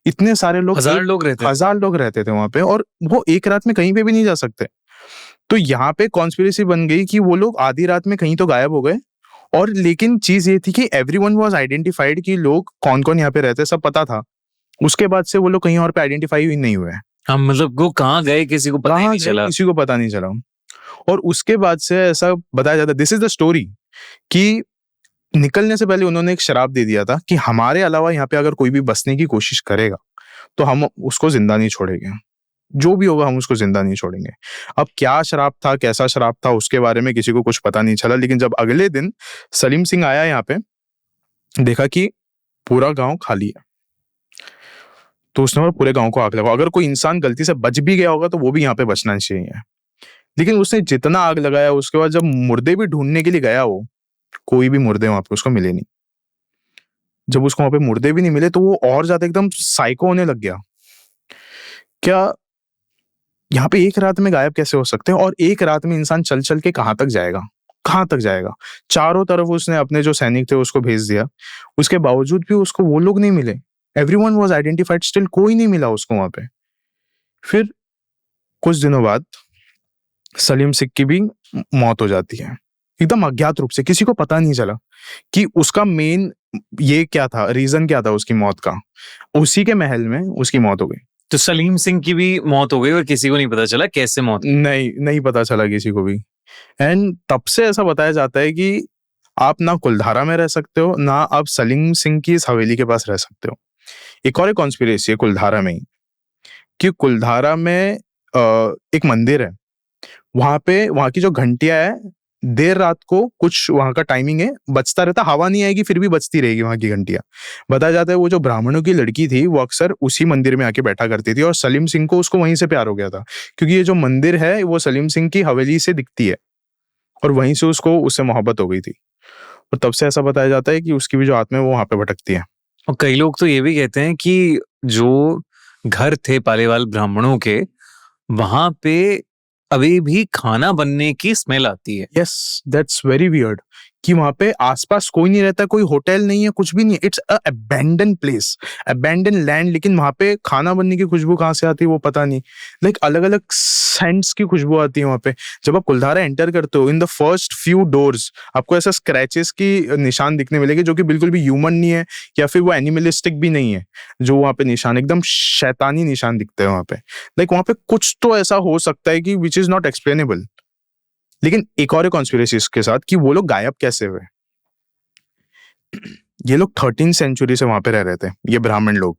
Speaker 3: इतने सारे लोग,
Speaker 1: 1000 लोग रहते
Speaker 3: 1000 लोग रहते थे वहां पे, और वो एक रात में कहीं पे भी नहीं जा सकते. तो यहाँ पे कॉन्स्पिरेसी बन गई कि वो लोग आधी रात में कहीं तो गायब हो गए. और लेकिन चीज ये थी कि एवरीवन वाज आइडेंटिफाइड कि लोग कौन कौन यहाँ पे रहते, सब पता था. उसके बाद से वो लोग कहीं और पे आइडेंटिफाई ही नहीं हुए.
Speaker 1: हाँ, मतलब वो कहाँ गए किसी को पता ही नहीं चला.
Speaker 3: किसी को पता नहीं चला. और उसके बाद से ऐसा बताया जाता है, दिस इज द स्टोरी, कि निकलने से पहले उन्होंने एक शराब दे दिया था कि हमारे अलावा यहाँ पे अगर कोई भी बसने की कोशिश करेगा तो हम उसको जिंदा नहीं छोड़ेंगे, जो भी होगा हम उसको जिंदा नहीं छोड़ेंगे. अब क्या शराब था, कैसा शराब था, उसके बारे में किसी को कुछ पता नहीं चला. लेकिन जब अगले दिन सलीम सिंह आया यहाँ पे, देखा कि पूरा गांव खाली है, तो उसने पूरे गांव को आग लगा. अगर कोई इंसान गलती से बच भी गया होगा तो वो भी यहाँ पे बचना चाहिए. लेकिन उसने जितना आग लगाया, उसके बाद जब मुर्दे भी ढूंढने के लिए गया, वो कोई भी मुर्दे वहां पे उसको मिले नहीं. जब उसको वहां पे मुर्दे भी नहीं मिले तो वो और ज्यादा एकदम साइको होने लग गया। क्या यहाँ पे एक रात में गायब कैसे हो सकते हैं, और एक रात में इंसान चल चल के कहाँ तक जाएगा, कहाँ तक जाएगा? चारों तरफ उसने अपने जो सैनिक थे उसको भेज दिया, उसके बावजूद भी उसको वो लोग नहीं मिले। एवरीवन वाज आइडेंटिफाइड, स्टिल कोई नहीं मिला उसको वहां पे। फिर कुछ दिनों बाद सलीम सिख की भी मौत हो जाती है, एकदम अज्ञात रूप से, किसी को पता नहीं चला कि उसका मेन ये क्या था, रीजन क्या था उसकी मौत का। उसी के महल में उसकी मौत हो गई।
Speaker 1: तो सलीम सिंह की भी मौत हो गई और किसी को नहीं पता चला कैसे मौत।
Speaker 3: नहीं पता चला किसी को भी। एंड तब से ऐसा बताया जाता है कि आप ना कुलधारा में रह सकते हो, ना आप सलीम सिंह की इस हवेली के पास रह सकते हो। एक और एक कॉन्स्पिरेसी है कुलधारा में ही, कि कुलधारा में एक मंदिर है, वहां की जो घंटियां है, देर रात को कुछ वहां का टाइमिंग है, बजता रहता, हवा नहीं आएगी फिर भी बजती रहेगी वहां की घंटियां। बताया जाता है वो जो ब्राह्मणों की लड़की थी वो अक्सर उसी मंदिर में आके बैठा करती थी, और सलीम सिंह को उसको वहीं से प्यार हो गया था, क्योंकि ये जो मंदिर है वो सलीम सिंह की हवेली से दिखती है, और वहीं से उसको उससे मोहब्बत हो गई थी। और तब से ऐसा बताया जाता है कि उसकी भी जो आत्मा है वो वहां पे भटकती है।
Speaker 1: और कई लोग तो ये भी कहते हैं कि जो घर थे पालीवाल ब्राह्मणों के, वहां पे अभी भी खाना बनने की स्मेल आती है।
Speaker 3: यस, दैट्स वेरी वियर्ड, कि वहां पे आसपास कोई नहीं रहता, कोई होटल नहीं है, कुछ भी नहीं है, it's a abandon place, abandon land, लेकिन वहां पे खाना बनने की खुशबू कहाँ से आती है वो पता नहीं। लाइक अलग अलग सेंट्स की खुशबू आती है वहां पे। जब आप कुलधारा एंटर करते हो, in the first few doors आपको ऐसा स्क्रैचेस की निशान दिखने मिलेंगे, जो कि बिल्कुल भी ह्यूमन नहीं है, या फिर वो एनिमलिस्टिक भी नहीं है। जो वहां पे निशान एकदम शैतानी निशान दिखते हैं वहां पे। लाइक वहां पे कुछ तो ऐसा हो सकता है कि विच इज नॉट एक्सप्लेनेबल। लेकिन एक और कॉन्स्पिरेसी इसके साथ, कि वो लोग गायब कैसे हुए। ये लोग 13th सेंचुरी से वहां पे रह रहे थे, ये ब्राह्मण लोग,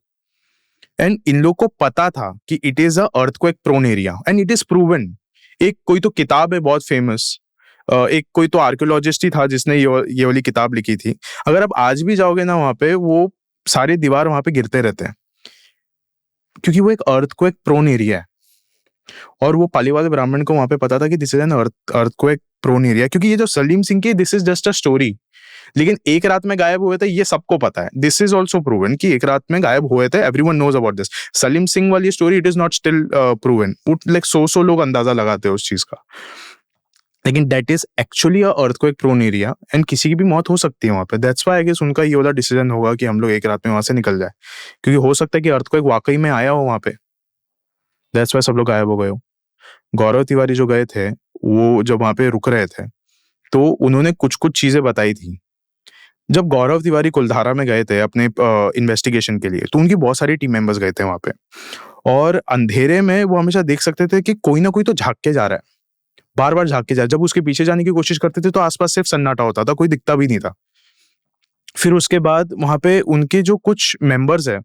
Speaker 3: एंड इन लोग को पता था कि it is a earthquake prone area, and it is proven. एक कोई तो किताब है बहुत फेमस, एक कोई तो आर्कियोलॉजिस्ट ही था जिसने ये वाली किताब लिखी थी। अगर आप आज भी जाओगे ना वहां पे, वो सारे दीवार वहां पे गिरते रहते हैं, क्योंकि वो एक अर्थक्वेक प्रोन एरिया है। और वो पालीवाल ब्राह्मण को वहां पे पता था कि this is an earthquake prone area, क्योंकि ये जो सलीम सिंह की this is just a story, लेकिन एक रात में गायब हुए थे ये सबको पता है। दिस इज ऑल्सो प्रूवन कि एक रात में गायब हुए थे, everyone knows about this. Salim Singh वाली story it is not still proven, like 100 लोग अंदाजा लगाते हैं उस चीज का, लेकिन that is actually a earthquake prone area, and किसी की भी मौत हो सकती है वहां पे। दैट्स व्हाई आई गेस उनका ये वाला डिसीजन होगा कि हम लोग एक रात में वहां से निकल जाए, क्योंकि हो सकता है कि अर्थक्वेक वाकई में आया हो वहां पे। दैट्स व्हाई सब लोग गायब हो गए हो। गौरव तिवारी जो गए थे, वो जब वहां पे रुक रहे थे तो उन्होंने कुछ कुछ चीजें बताई थी। जब गौरव तिवारी कुलधारा में गए थे अपने इन्वेस्टिगेशन के लिए, तो उनकी बहुत सारी टीम मेंबर्स गए थे वहां पे, और अंधेरे में वो हमेशा देख सकते थे कि कोई ना कोई तो झांक के जा रहा है, बार बार झांक के जा रहा है। जब उसके पीछे जाने की कोशिश करते थे तो आसपास सिर्फ सन्नाटा होता था, कोई दिखता भी नहीं था। फिर उसके बाद वहां पे उनके जो कुछ मेंबर्स है,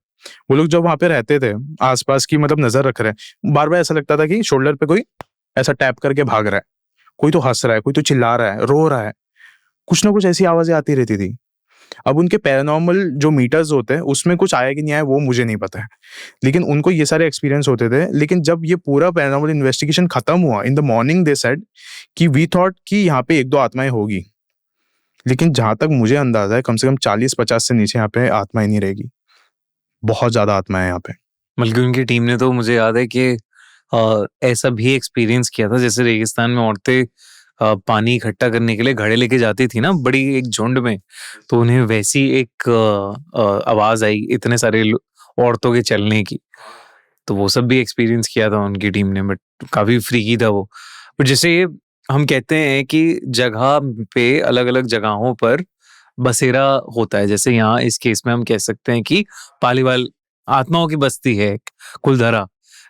Speaker 3: वो लोग जब वहां पे रहते थे, आसपास की मतलब नजर रख रहे हैं, बार बार ऐसा लगता था कि शोल्डर पे कोई ऐसा टैप करके भाग रहा है, कोई तो हंस रहा है, कोई तो चिल्ला रहा है, रो रहा है, कुछ ना कुछ ऐसी आवाजें आती रहती थी। अब उनके पैरानॉर्मल जो मीटर्स होते हैं उसमें कुछ आया कि नहीं आया वो मुझे नहीं पता है, लेकिन उनको ये सारे एक्सपीरियंस होते थे। लेकिन जब ये पूरा पैरानॉर्मल इन्वेस्टिगेशन खत्म हुआ, in the morning they said कि वी थॉट कि यहाँ पे 1-2 आत्माएं होगी, लेकिन जहां तक मुझे अंदाजा है कम से कम 40-50 से नीचे यहाँ पे आत्माएं नहीं रहेगी। बहुत ज्यादा आत्माएं यहाँ पे।
Speaker 1: बल्कि उनकी टीम ने तो मुझे याद है कि ऐसा भी एक्सपीरियंस किया था, जैसे रेगिस्तान में औरतें पानी इकट्ठा करने के लिए घड़े लेके जाती थी ना बड़ी एक झुंड में, तो उन्हें वैसी एक आवाज आई इतने सारे औरतों के चलने की। तो वो सब भी एक्सपीरियंस किया था उनकी टीम ने, बट काफी फ्रीकी था वो। बट जैसे हम कहते हैं कि जगह पे अलग अलग जगहों पर बसेरा होता है, जैसे यहाँ इस केस में हम कह सकते हैं कि पालीवाल आत्माओं की बस्ती है कुलधारा,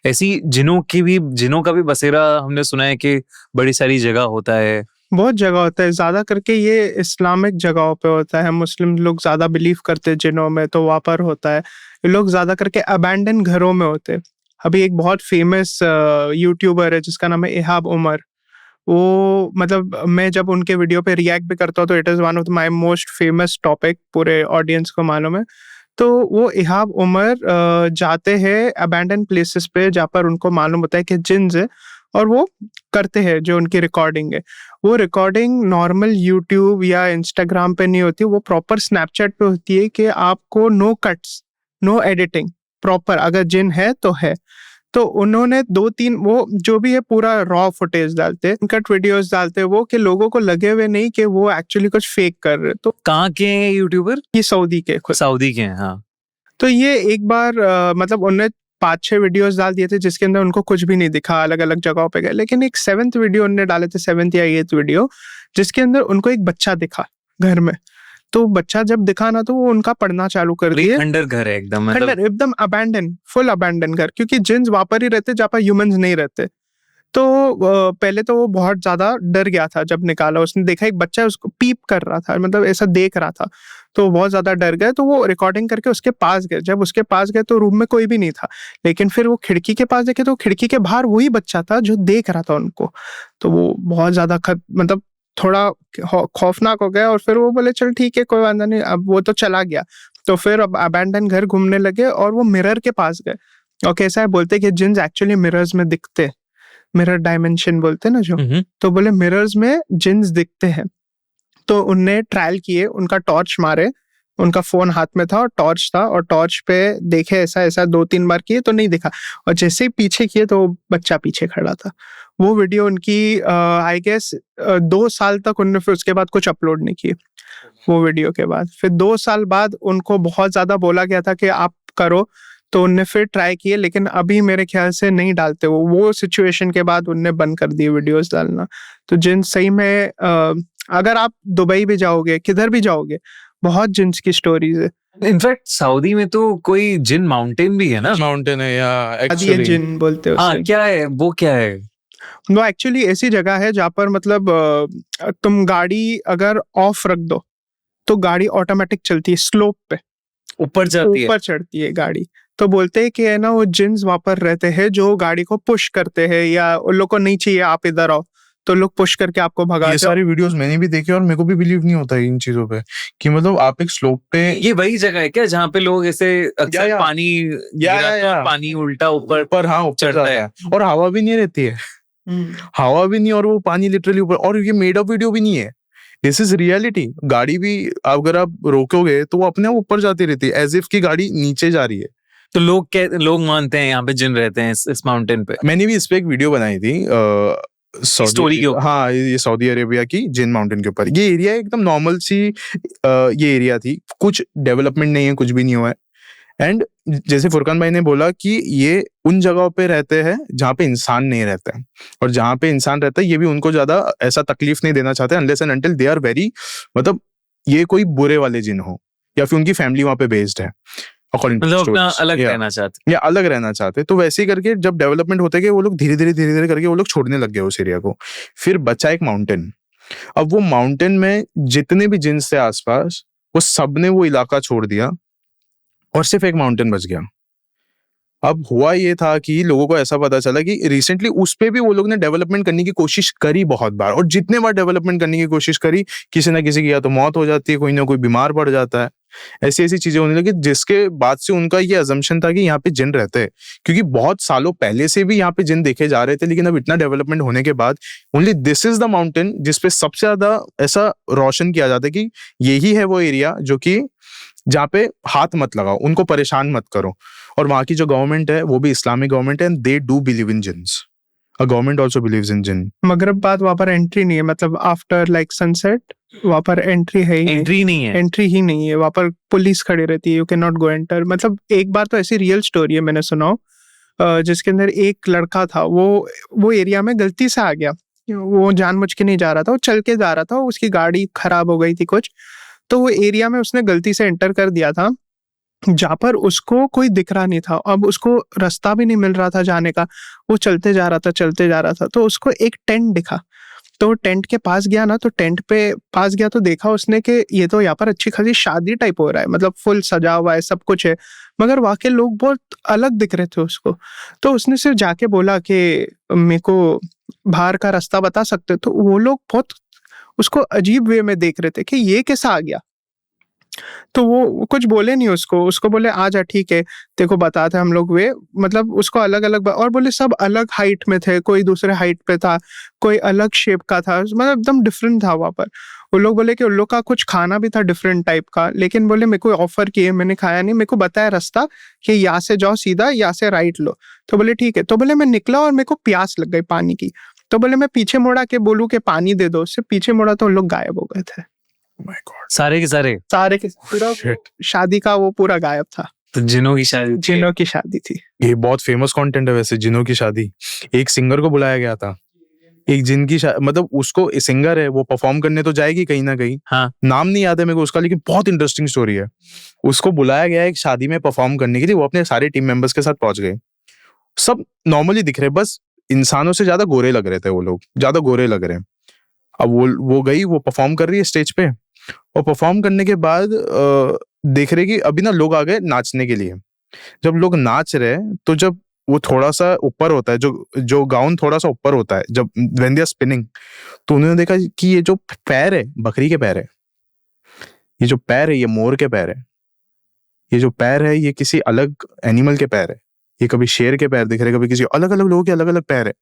Speaker 1: ऐसी जिनों का भी बसेरा हमने सुना है कि बड़ी सारी जगह होता है।
Speaker 2: बहुत जगह होता है, ज्यादा करके ये इस्लामिक जगहों पे होता है। मुस्लिम लोग ज्यादा बिलीव करते हैं जिनों में, तो वहां पर होता है। ये लोग ज्यादा करके अबैंडन घरों में होते हैं। अभी एक बहुत फेमस यूट्यूबर है जिसका नाम है इहाब उमर। वो मतलब मैं जब उनके वीडियो पे रिएक्ट भी करता हूँ तो it is one of my most famous topic, पूरे ऑडियंस को मालूम है। तो वो इहाब उमर जाते हैं अबैंडन प्लेसेस पे जहाँ पर उनको मालूम होता है कि जिन्स है, और वो करते हैं, जो उनकी रिकॉर्डिंग है, वो रिकॉर्डिंग नॉर्मल यूट्यूब या इंस्टाग्राम पे नहीं होती, वो प्रॉपर स्नैपचैट पे होती है कि आपको no cuts, no editing, proper अगर जिन है तो है। तो उन्होंने 2-3 वो जो भी है पूरा रॉ फुटेज डालते, कट वीडियोस डालते वो, कि लोगों को लगे हुए नहीं कि वो एक्चुअली कुछ फेक कर रहे। तो
Speaker 1: कहाँ के हैं यूट्यूबर?
Speaker 2: ये सऊदी के खुद।
Speaker 1: सऊदी के हैं, हाँ।
Speaker 2: तो ये एक बार मतलब उन्होंने 5-6 वीडियोस डाल दिए थे जिसके अंदर उनको कुछ भी नहीं दिखा, अलग अलग जगहों पे गए, लेकिन एक 7th वीडियो उन्होंने डाले थे, 7th या 8th वीडियो, जिसके अंदर उनको एक बच्चा दिखा घर में। तो बच्चा जब दिखा ना, तो वो उनका पढ़ना चालू कर दिए।
Speaker 1: खंडर घर है एकदम,
Speaker 2: खंडर, एकदम अबैंडन, फुल अबैंडन घर, क्योंकि जिन्स वहां पर ही रहते जहाँ पर ह्यूमंस नहीं रहते। तो पहले तो वो बहुत ज्यादा डर गया था जब निकाला, उसने देखा एक बच्चा उसको पीप कर रहा था, मतलब ऐसा देख रहा था, तो वो बहुत ज्यादा डर गए। तो वो रिकॉर्डिंग करके उसके पास गए, जब उसके पास गए तो रूम में कोई भी नहीं था, लेकिन फिर वो खिड़की के पास देखे तो खिड़की के बाहर वही बच्चा था जो देख रहा था उनको। तो वो बहुत ज्यादा मतलब थोड़ा खौफनाक हो गया, और फिर वो बोले चल ठीक है कोई बात नहीं, अब वो तो चला गया। तो फिर अब अबैंडन घर घूमने लगे और वो मिरर के पास गए, और कैसा है बोलते कि जिन्स एक्चुअली मिरर्स में दिखते, मिरर डायमेंशन बोलते ना जो, तो बोले मिरर्स में जिन्स दिखते हैं। तो उनने ट्रायल किए, उनका टॉर्च मारे, उनका फोन हाथ में था और टॉर्च था, और टॉर्च पे देखे ऐसा ऐसा 2-3 बार किए तो नहीं दिखा, और जैसे ही पीछे किए तो बच्चा पीछे खड़ा था। वो वीडियो उनकी आई गेस 2 साल तक उनने फिर उसके बाद कुछ अपलोड नहीं किए। वो वीडियो के बाद फिर 2 साल बाद उनको बहुत ज्यादा बोला गया था कि आप करो, तो उनने फिर ट्राई किए, लेकिन अभी मेरे ख्याल से नहीं डालते वो सिचुएशन के बाद उनने बंद कर दिए वीडियोस डालना। तो जिन सही में अगर आप दुबई भी जाओगे, किधर भी जाओगे, बहुत जिन्स की स्टोरीज है।
Speaker 1: इनफैक्ट सऊदी में तो कोई जिन माउंटेन भी है ना?
Speaker 3: माउंटेन है या
Speaker 2: ये
Speaker 3: एक्चुअली
Speaker 2: जिन बोलते हैं
Speaker 1: हाँ,
Speaker 2: उसे।
Speaker 1: क्या है वो, क्या है
Speaker 2: वो एक्चुअली ऐसी जगह है जहाँ पर मतलब तुम गाड़ी अगर ऑफ रख दो तो गाड़ी ऑटोमेटिक चलती है, स्लोप पे
Speaker 1: ऊपर जाती है?
Speaker 2: ऊपर चढ़ती है गाड़ी। तो बोलते हैं कि है ना, वो जिन्स वहां पर रहते हैं जो गाड़ी को पुश करते हैं, या उन लोग को नहीं चाहिए आप इधर आओ, तो लोग पुश करके आपको भगाते
Speaker 3: ये
Speaker 2: हैं।
Speaker 3: सारी वीडियोस मैंने भी देखी और मेरे को भी बिलीव नहीं होता है इन चीजों पे, कि मतलब आप एक स्लोप पे,
Speaker 1: ये वही जगह है क्या जहाँ पे लोग ऐसे अक्सर
Speaker 3: या।
Speaker 1: पानी गिरा तो
Speaker 3: या।
Speaker 1: पानी उल्टा ऊपर
Speaker 3: ऊपर, हाँ ऊपर
Speaker 1: चढ़ता
Speaker 3: जाता
Speaker 1: है।
Speaker 3: है, और हवा भी नहीं रहती है, हवा भी नहीं, और वो पानी लिटरली ऊपर, और ये मेड अप वीडियो भी नहीं है, दिस इज रियलिटी। गाड़ी भी अगर आप रोकोगे तो वो अपने आप ऊपर जाती रहती है, एज इफ की गाड़ी नीचे जा रही है।
Speaker 1: तो लोग मानते हैं यहाँ पे जिन रहते हैं इस माउंटेन पे।
Speaker 3: मैंने भी इस पे एक वीडियो बनाई थी
Speaker 1: स्टोरी के ऊपर।
Speaker 3: हाँ, ये सऊदी अरेबिया की जिन माउंटेन के ऊपर। ये एरिया एकदम नॉर्मल सी ये एरिया थी, कुछ डेवलपमेंट नहीं है, कुछ भी नहीं हुआ है। एंड जैसे फुरकान भाई ने बोला कि ये उन जगहों पे रहते हैं जहाँ पे इंसान नहीं रहता है, और जहाँ पे इंसान रहता है ये भी उनको ज्यादा ऐसा तकलीफ नहीं देना चाहते, unless and until they are very, मतलब ये कोई बुरे वाले जिन हो, या फिर उनकी फैमिली वहाँ पे बेस्ड है, अकॉर्डिंग टू
Speaker 1: मतलब अपना
Speaker 3: स्टोरीज,
Speaker 1: अलग रहना चाहते।
Speaker 3: या अलग रहना चाहते। तो वैसे ही करके जब डेवलपमेंट होते गए वो लोग धीरे धीरे करके वो लोग छोड़ने लग गए उस एरिया को। फिर बचा एक माउंटेन। अब वो माउंटेन में जितने भी जिन्स थे आसपास, वो सब ने वो इलाका छोड़ दिया और सिर्फ एक माउंटेन बच गया। अब हुआ ये था कि लोगों को ऐसा पता चला कि रिसेंटली उस पे भी वो लोग ने डेवलपमेंट करने की कोशिश करी बहुत बार, और जितने बार डेवलपमेंट करने की कोशिश करी, किसी ना किसी की या तो मौत हो जाती है, कोई ना कोई बीमार पड़ जाता है, ऐसी ऐसी चीजें होने लगी, जिसके बाद से उनका ये अजम्पशन था कि यहाँ पे जिन रहते हैं, क्योंकि बहुत सालों पहले से भी यहाँ पे जिन देखे जा रहे थे, लेकिन अब इतना डेवलपमेंट होने के बाद only this is the mountain जिसपे सबसे ज्यादा ऐसा रोशन किया जाता है कि यही है वो एरिया जो कि जहाँ पे हाथ मत लगाओ, उनको परेशान मत करो। और वहाँ की जो गवर्नमेंट है वो भी इस्लामिक गवर्नमेंट है, and they do believe in jinns. A government also believes in jinn.
Speaker 2: मगरब बाद वहाँ पर एंट्री नहीं है, मतलब आफ्टर लाइक सनसेट वहाँ पर एंट्री है ही
Speaker 1: एंट्री नहीं है,
Speaker 2: एंट्री ही नहीं है, वहाँ पर पुलिस खड़ी रहती है, you can not go enter. मतलब एक बार तो ऐसी रियल स्टोरी है मैंने सुना जिसके अंदर एक लड़का था, वो एरिया में गलती से आ गया, वो जानबूझ के नहीं जा रहा था, वो चल के जा रहा था, उसकी गाड़ी खराब हो गई थी कुछ, तो वो एरिया में उसने गलती से एंटर कर दिया था जहाँ पर उसको कोई दिख रहा नहीं था, अब उसको रास्ता भी नहीं मिल रहा था जाने का, वो चलते जा रहा था, तो उसको एक टेंट दिखा, तो टेंट के पास गया ना, तो टेंट पे पास गया तो देखा उसने कि ये तो यहाँ पर अच्छी खासी शादी टाइप हो रहा है, मतलब फुल सजा हुआ है, सब कुछ है, मगर वहाँ के लोग बहुत अलग दिख रहे थे उसको। तो उसने सिर्फ जाके बोला कि मेरे को बाहर का रास्ता बता सकते, तो वो लोग बहुत उसको अजीब वे में देख रहे थे कि ये कैसा आ गया, तो वो कुछ बोले नहीं उसको, उसको बोले आ जा ठीक है, तेरे को बताते हम लोग वे, मतलब उसको अलग-अलग और बोले सब अलग हाइट में थे, कोई दूसरे हाइट पे था, कोई अलग शेप का था, मतलब एकदम डिफरेंट था वहाँ पर। वो लोग बोले कि उन लोग का कुछ खाना भी था डिफरेंट टाइप का, लेकिन बोले मेरे को ऑफर किए, मैंने खाया नहीं, मेरे को बताया रास्ता कि यहाँ से जाओ सीधा, यहाँ से राइट लो। तो बोले ठीक है, तो बोले मैं निकला और मेरे को प्यास लग गई पानी की, तो बोले मैं पीछे मुड़ा के बोलूँ कि पानी दे दो, उससे पीछे मुड़ा तो उन लोग गायब हो गए थे।
Speaker 3: माय गॉड,
Speaker 1: सारे के सारे।
Speaker 2: सारे के पूरा
Speaker 3: Shit.
Speaker 2: शादी का वो पूरा गायब था,
Speaker 1: तो जिनों की शादी थी।
Speaker 2: जिनों की शादी थी।
Speaker 3: ये बहुत फेमस कंटेंट है वैसे, जिनों की शादी। एक सिंगर को बुलाया गया था, एक जिन की मतलब उसको सिंगर है वो परफॉर्म करने तो जाएगी कहीं ना कहीं,
Speaker 1: हाँ।
Speaker 3: नाम नहीं याद है मेरे को उसका, लेकिन बहुत इंटरेस्टिंग स्टोरी है। उसको बुलाया गया एक शादी में परफॉर्म करने के लिए, वो अपने सारे टीम मेंबर्स के साथ पहुंच गए। सब नॉर्मली दिख रहे, बस इंसानों से ज्यादा गोरे लग रहे थे वो लोग, ज्यादा गोरे लग रहे हैं। अब वो गई, वो परफॉर्म कर रही है स्टेज पे, और परफॉर्म करने के बाद देख रहे कि अभी ना लोग आ गए नाचने के लिए। जब लोग नाच रहे तो जब वो थोड़ा सा ऊपर होता है, जो गाउन थोड़ा सा ऊपर होता है जब व्हेन दे आर स्पिनिंग, तो उन्होंने देखा कि ये जो पैर है बकरी के पैर है, ये जो पैर है ये मोर के पैर है, ये जो पैर है ये किसी अलग एनिमल के पैर है, ये कभी शेर के पैर दिख रहे, कभी किसी अलग अलग लोगों के अलग अलग पैर है।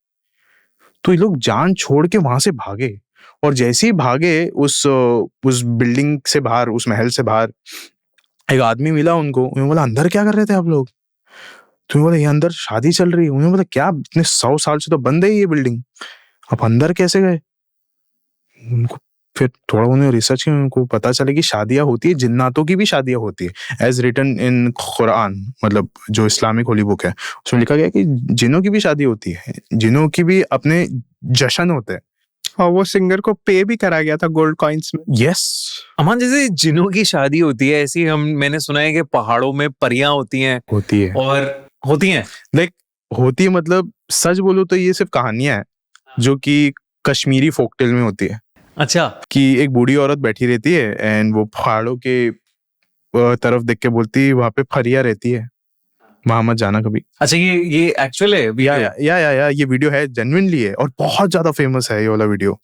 Speaker 3: तो ये लोग जान छोड़ के वहां से भागे, और जैसे ही भागे उस बिल्डिंग से बाहर, उस महल से बाहर, एक आदमी मिला उनको। उन्होंने बोला अंदर क्या कर रहे थे आप लोग? तो बोला ये अंदर शादी चल रही है। उन्होंने बोला क्या, इतने 100 साल से तो बंद है ये बिल्डिंग, आप अंदर कैसे गए? उनको फिर थोड़ा उन्होंने रिसर्च किया, उनको पता चला कि शादियां होती है, जिन्नातों की भी शादियां होती है, एज रिटन इन कुरान, मतलब जो इस्लामिक होली बुक है, उसमें लिखा गया कि जिन्नों की भी शादी होती है, जिन्नों की भी अपने जश्न होते हैं।
Speaker 2: और वो सिंगर को पे भी करा गया था गोल्ड कॉइन्स में।
Speaker 3: यस,
Speaker 1: अमान जैसे जिनों की शादी होती है, ऐसी मैंने सुना है कि पहाड़ों में परियां होती हैं,
Speaker 3: होती है,
Speaker 1: और होती हैं
Speaker 3: लाइक होती है, मतलब सच बोलो तो ये सिर्फ कहानियां हैं जो कि कश्मीरी फोकटेल में होती है।
Speaker 1: अच्छा।
Speaker 3: कि एक बूढ़ी औरत बैठी रहती है एंड वो पहाड़ों के तरफ देख के बोलती है वहां पे फरिया रहती है, वहां मत जाना कभी।
Speaker 1: अच्छा, ये एक्चुअल है
Speaker 3: या ये वीडियो है, जेन्युइनली है, और बहुत ज्यादा फेमस है ये वाला वीडियो।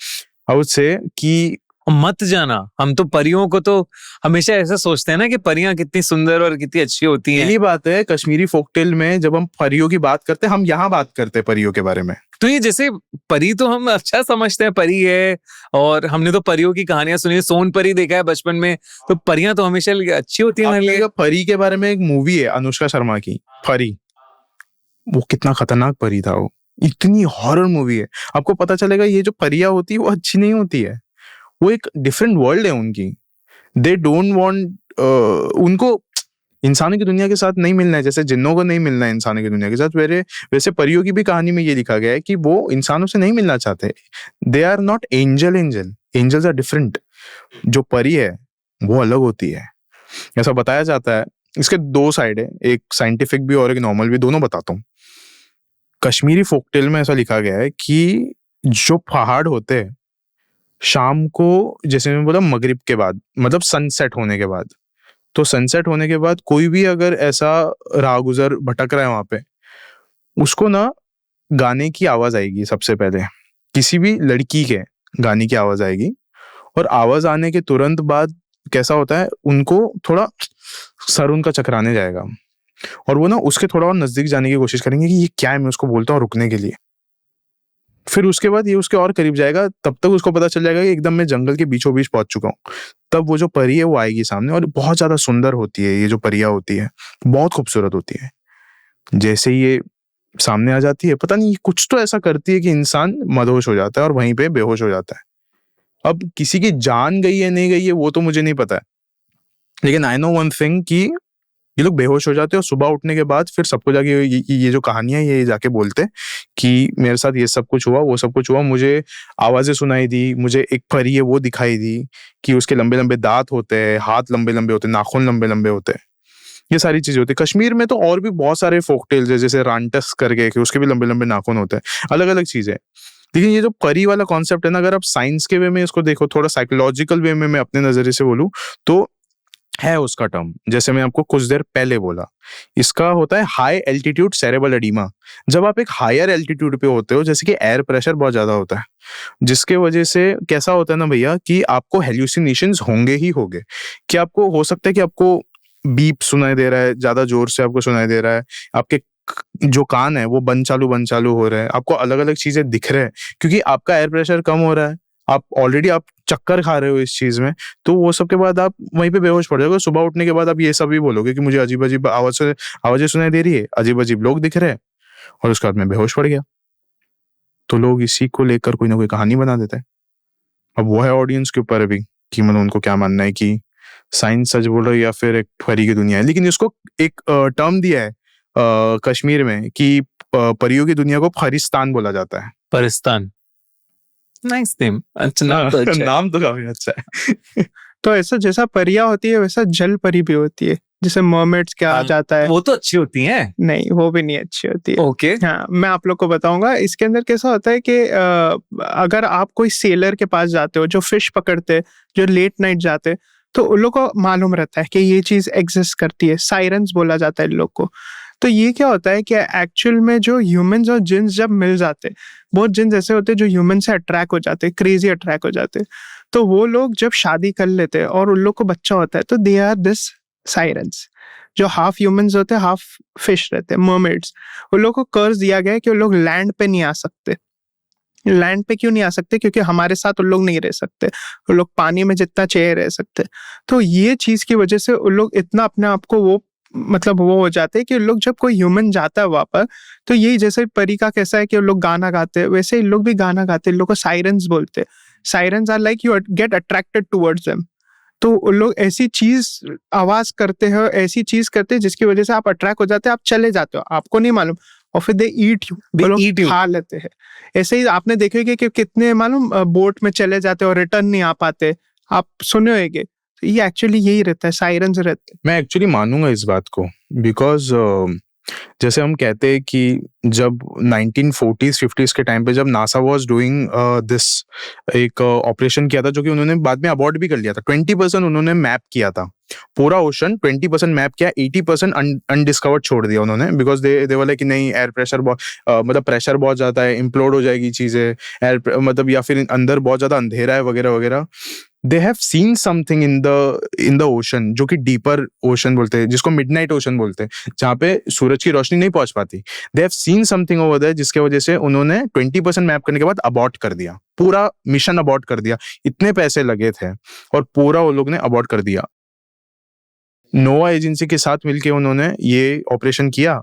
Speaker 3: आई वुड से कि
Speaker 1: मत जाना। हम तो परियों को तो हमेशा ऐसा सोचते हैं ना कि परियां कितनी सुंदर और कितनी अच्छी होती हैं।
Speaker 3: पहली बात है कश्मीरी फोकटेल में जब हम परियों की बात करते हैं, हम यहाँ बात करते हैं परियों के बारे में।
Speaker 1: तो ये जैसे परी तो हम अच्छा समझते हैं, परी है, और हमने तो परियों की कहानियां सुनी है, सोन परी देखा है बचपन में, तो परियां तो हमेशा अच्छी होती है हमारे लिए।
Speaker 3: परी के बारे में एक मूवी है अनुष्का शर्मा की, परी, वो कितना खतरनाक परी था, वो इतनी हॉरर मूवी है। आपको पता चलेगा ये जो परियां होती है वो अच्छी नहीं होती है, वो एक डिफरेंट वर्ल्ड है उनकी। दे डोंट वांट, उनको इंसानों की दुनिया के साथ नहीं मिलना है, जैसे जिन्नों को नहीं मिलना है इंसानों की दुनिया के साथ। वैसे परियों की भी कहानी में ये लिखा गया है कि वो इंसानों से नहीं मिलना चाहते। They are not angels are different. जो परी है वो अलग होती है, ऐसा बताया जाता है। इसके दो साइड है, एक साइंटिफिक भी और एक नॉर्मल भी, दोनों बताता हूँ। कश्मीरी फोकटेल में ऐसा लिखा गया है कि जो पहाड़ होते हैं शाम को, जैसे मैंने बोला मगरिब के बाद, मतलब सनसेट होने के बाद, तो सनसेट होने के बाद कोई भी अगर ऐसा राहगुजर भटक रहा है वहां पे, उसको ना गाने की आवाज आएगी। सबसे पहले किसी भी लड़की के गाने की आवाज आएगी, और आवाज आने के तुरंत बाद कैसा होता है, उनको थोड़ा सर उनका चकराने जाएगा, और वो ना उसके थोड़ा और नजदीक जाने की कोशिश करेंगे कि ये क्या है, मैं उसको बोलता हूँ रुकने के लिए। फिर उसके बाद ये उसके और करीब जाएगा, तब तक उसको पता चल जाएगा कि एकदम मैं जंगल के बीचों बीच पहुंच चुका हूँ। तब वो जो परी है वो आएगी सामने, और बहुत ज्यादा सुंदर होती है। ये जो परियां होती है बहुत खूबसूरत होती है। जैसे ही ये सामने आ जाती है, पता नहीं कुछ तो ऐसा करती है कि इंसान मदहोश हो जाता है और वहीं पे बेहोश हो जाता है। अब किसी की जान गई है नहीं गई है वो तो मुझे नहीं पता है, लेकिन आई नो वन थिंग कि ये लोग बेहोश हो जाते हैं, और सुबह उठने के बाद फिर सबको जाके ये जो कहानियां ये जाके बोलते हैं कि मेरे साथ ये सब कुछ हुआ, वो सब कुछ हुआ, मुझे आवाजें सुनाई दी, मुझे एक परी है वो दिखाई दी कि उसके लंबे लंबे दांत होते हैं, हाथ लंबे लंबे होते हैं, नाखून लंबे लंबे होते हैं, ये सारी चीजें होती है। कश्मीर में तो और भी बहुत सारे फोक टेल्स है, जैसे रांटस करके कि उसके भी लंबे लंबे नाखून होते हैं, अलग अलग चीजें। लेकिन ये जो परी वाला कॉन्सेप्ट है ना, अगर आप साइंस के वे में इसको देखो, थोड़ा साइकोलॉजिकल वे में मैं अपने नजरिए से बोलूं तो है उसका टर्म, जैसे मैं आपको कुछ देर पहले बोला, इसका होता है हाई एल्टीट्यूड सेरेब्रल एडीमा। जब आप एक हायर एल्टीट्यूड पे होते हो, जैसे कि एयर प्रेशर बहुत ज्यादा होता है, जिसके वजह से कैसा होता है ना भैया कि आपको हेल्यूसिनेशंस होंगे ही होंगे। कि आपको हो सकता है कि आपको बीप सुनाई दे रहा है, ज्यादा जोर से आपको सुनाई दे रहा है, आपके जो कान है वो बंद चालू हो रहे हैं, आपको अलग अलग चीजें दिख रहे हैं, क्योंकि आपका एयर प्रेशर कम हो रहा है, आप ऑलरेडी आप चक्कर खा रहे हो इस चीज में। तो वो सब के बाद आप वहीं पे बेहोश पड़ जाओगे। सुबह उठने के बाद आप ये सब भी बोलोगे कि मुझे अजीब अजीब आवाजें सुनाई दे रही है, अजीब अजीब लोग दिख रहे हैं, और उसके बाद मैं बेहोश पड़ गया। तो लोग इसी को लेकर कोई ना कोई कहानी बना देते हैं। अब वो है ऑडियंस के ऊपर अभी कि मतलब उनको क्या मानना है कि साइंस सच बोल रहा है या फिर एक परी की दुनिया है। लेकिन इसको एक टर्म दिया है कश्मीर में कि परियों की दुनिया को फरिस्तान बोला जाता है।
Speaker 1: परिस्तान, नाइस नेम, अच्छा नाम तो अच्छा है।
Speaker 3: नाम तो काफी अच्छा है।
Speaker 2: तो ऐसा जैसा परियां होती है वैसा जल परी भी होती है, जैसे मर्मेड्स क्या आ जाता है।
Speaker 1: वो तो अच्छी होती हैं।
Speaker 2: नहीं, वो भी नहीं अच्छी होती है।
Speaker 1: ओके,
Speaker 2: हाँ, मैं आप लोग को बताऊंगा। इसके अंदर कैसा होता है कि अगर आप कोई सेलर के पास जाते हो जो फिश पकड़ते, जो लेट नाइट जाते, तो उन लोग को मालूम रहता है कि ये चीज एग्जिस्ट करती है। साइरेंस बोला जाता है इन लोग को। तो ये क्या होता है कि एक्चुअल में जो ह्यूमंस और जिन्स जब मिल जाते, बहुत जिन्स ऐसे होते हैं जो ह्यूमन से अट्रैक्ट हो जाते, क्रेजी अट्रैक्ट हो जाते, तो वो लोग जब शादी कर लेते हैं और उन लोग को बच्चा होता है, तो दे आर दिस साइरेंस, जो हाफ ह्यूमंस होते हैं हाफ फिश रहते हैं, मर्मेड्स। उन लोग को कर्ज दिया गया है कि उन लोग लैंड पे नहीं आ सकते। लैंड पे क्यों नहीं आ सकते? क्योंकि हमारे साथ उन लोग नहीं रह सकते, उन लोग पानी में जितना चाहिए रह सकते। तो ये चीज की वजह से उन लोग इतना अपने आप को वो मतलब वो हो जाते हैं कि उन लोग जब कोई ह्यूमन जाता है वहां पर, तो यही जैसे परी का कैसा है कि उन लोग गाना गाते हैं, वैसे इन लोग भी गाना गाते हैं। इन लोग को साइरेंस बोलते हैं। Sirens are like you get attracted towards them. तो उन लोग ऐसी चीज आवाज करते हैं, ऐसी चीज करते हैं जिसकी वजह से आप अट्रैक्ट हो जाते हैं, आप चले जाते हो, आपको नहीं मालूम, और फिर दे ईट यू, वो लोग खा लेते हैं। ऐसे ही आपने देखे कि कितने मालूम बोट में चले जाते और रिटर्न नहीं आ पाते, आप सुने होंगे। तो ये एक्चुअली यही रहता है, साइरेंस रहते हैं।
Speaker 3: मैं एक्चुअली मानूंगा इस बात को, बिकॉज जैसे हम कहते हैं कि जब 1940s 50s के टाइम पे जब नासा वाज डूइंग दिस एक ऑपरेशन किया था, जो कि उन्होंने बाद में अबॉर्ट भी कर लिया था। 20% उन्होंने मैप किया था पूरा ओशन, 20% मैप किया, 80% अनडिस्कवर्ड छोड़ दिया उन्होंने, बिकॉज दे वाले कि नहीं एयर प्रेशर बहुत मतलब प्रेशर बहुत ज्यादा है, इम्प्लोड हो जाएगी चीजें, एयर मतलब या फिर अंदर बहुत ज्यादा अंधेरा है वगैरह वगैरह। दे have seen something in the ocean, जो कि डीपर ओशन बोलते हैं, जिसको मिडनाइट ओशन बोलते हैं, जहाँ पे सूरज की रोशनी नहीं पहुंच पाती। They have seen something over there, जिसके वजह से उन्होंने 20% मैप करने के बाद अबॉर्ट कर दिया, पूरा मिशन अबॉर्ट कर दिया। इतने पैसे लगे थे और पूरा वो लोग ने अबॉर्ट कर दिया। नोवा एजेंसी के साथ मिलके उन्होंने ये ऑपरेशन किया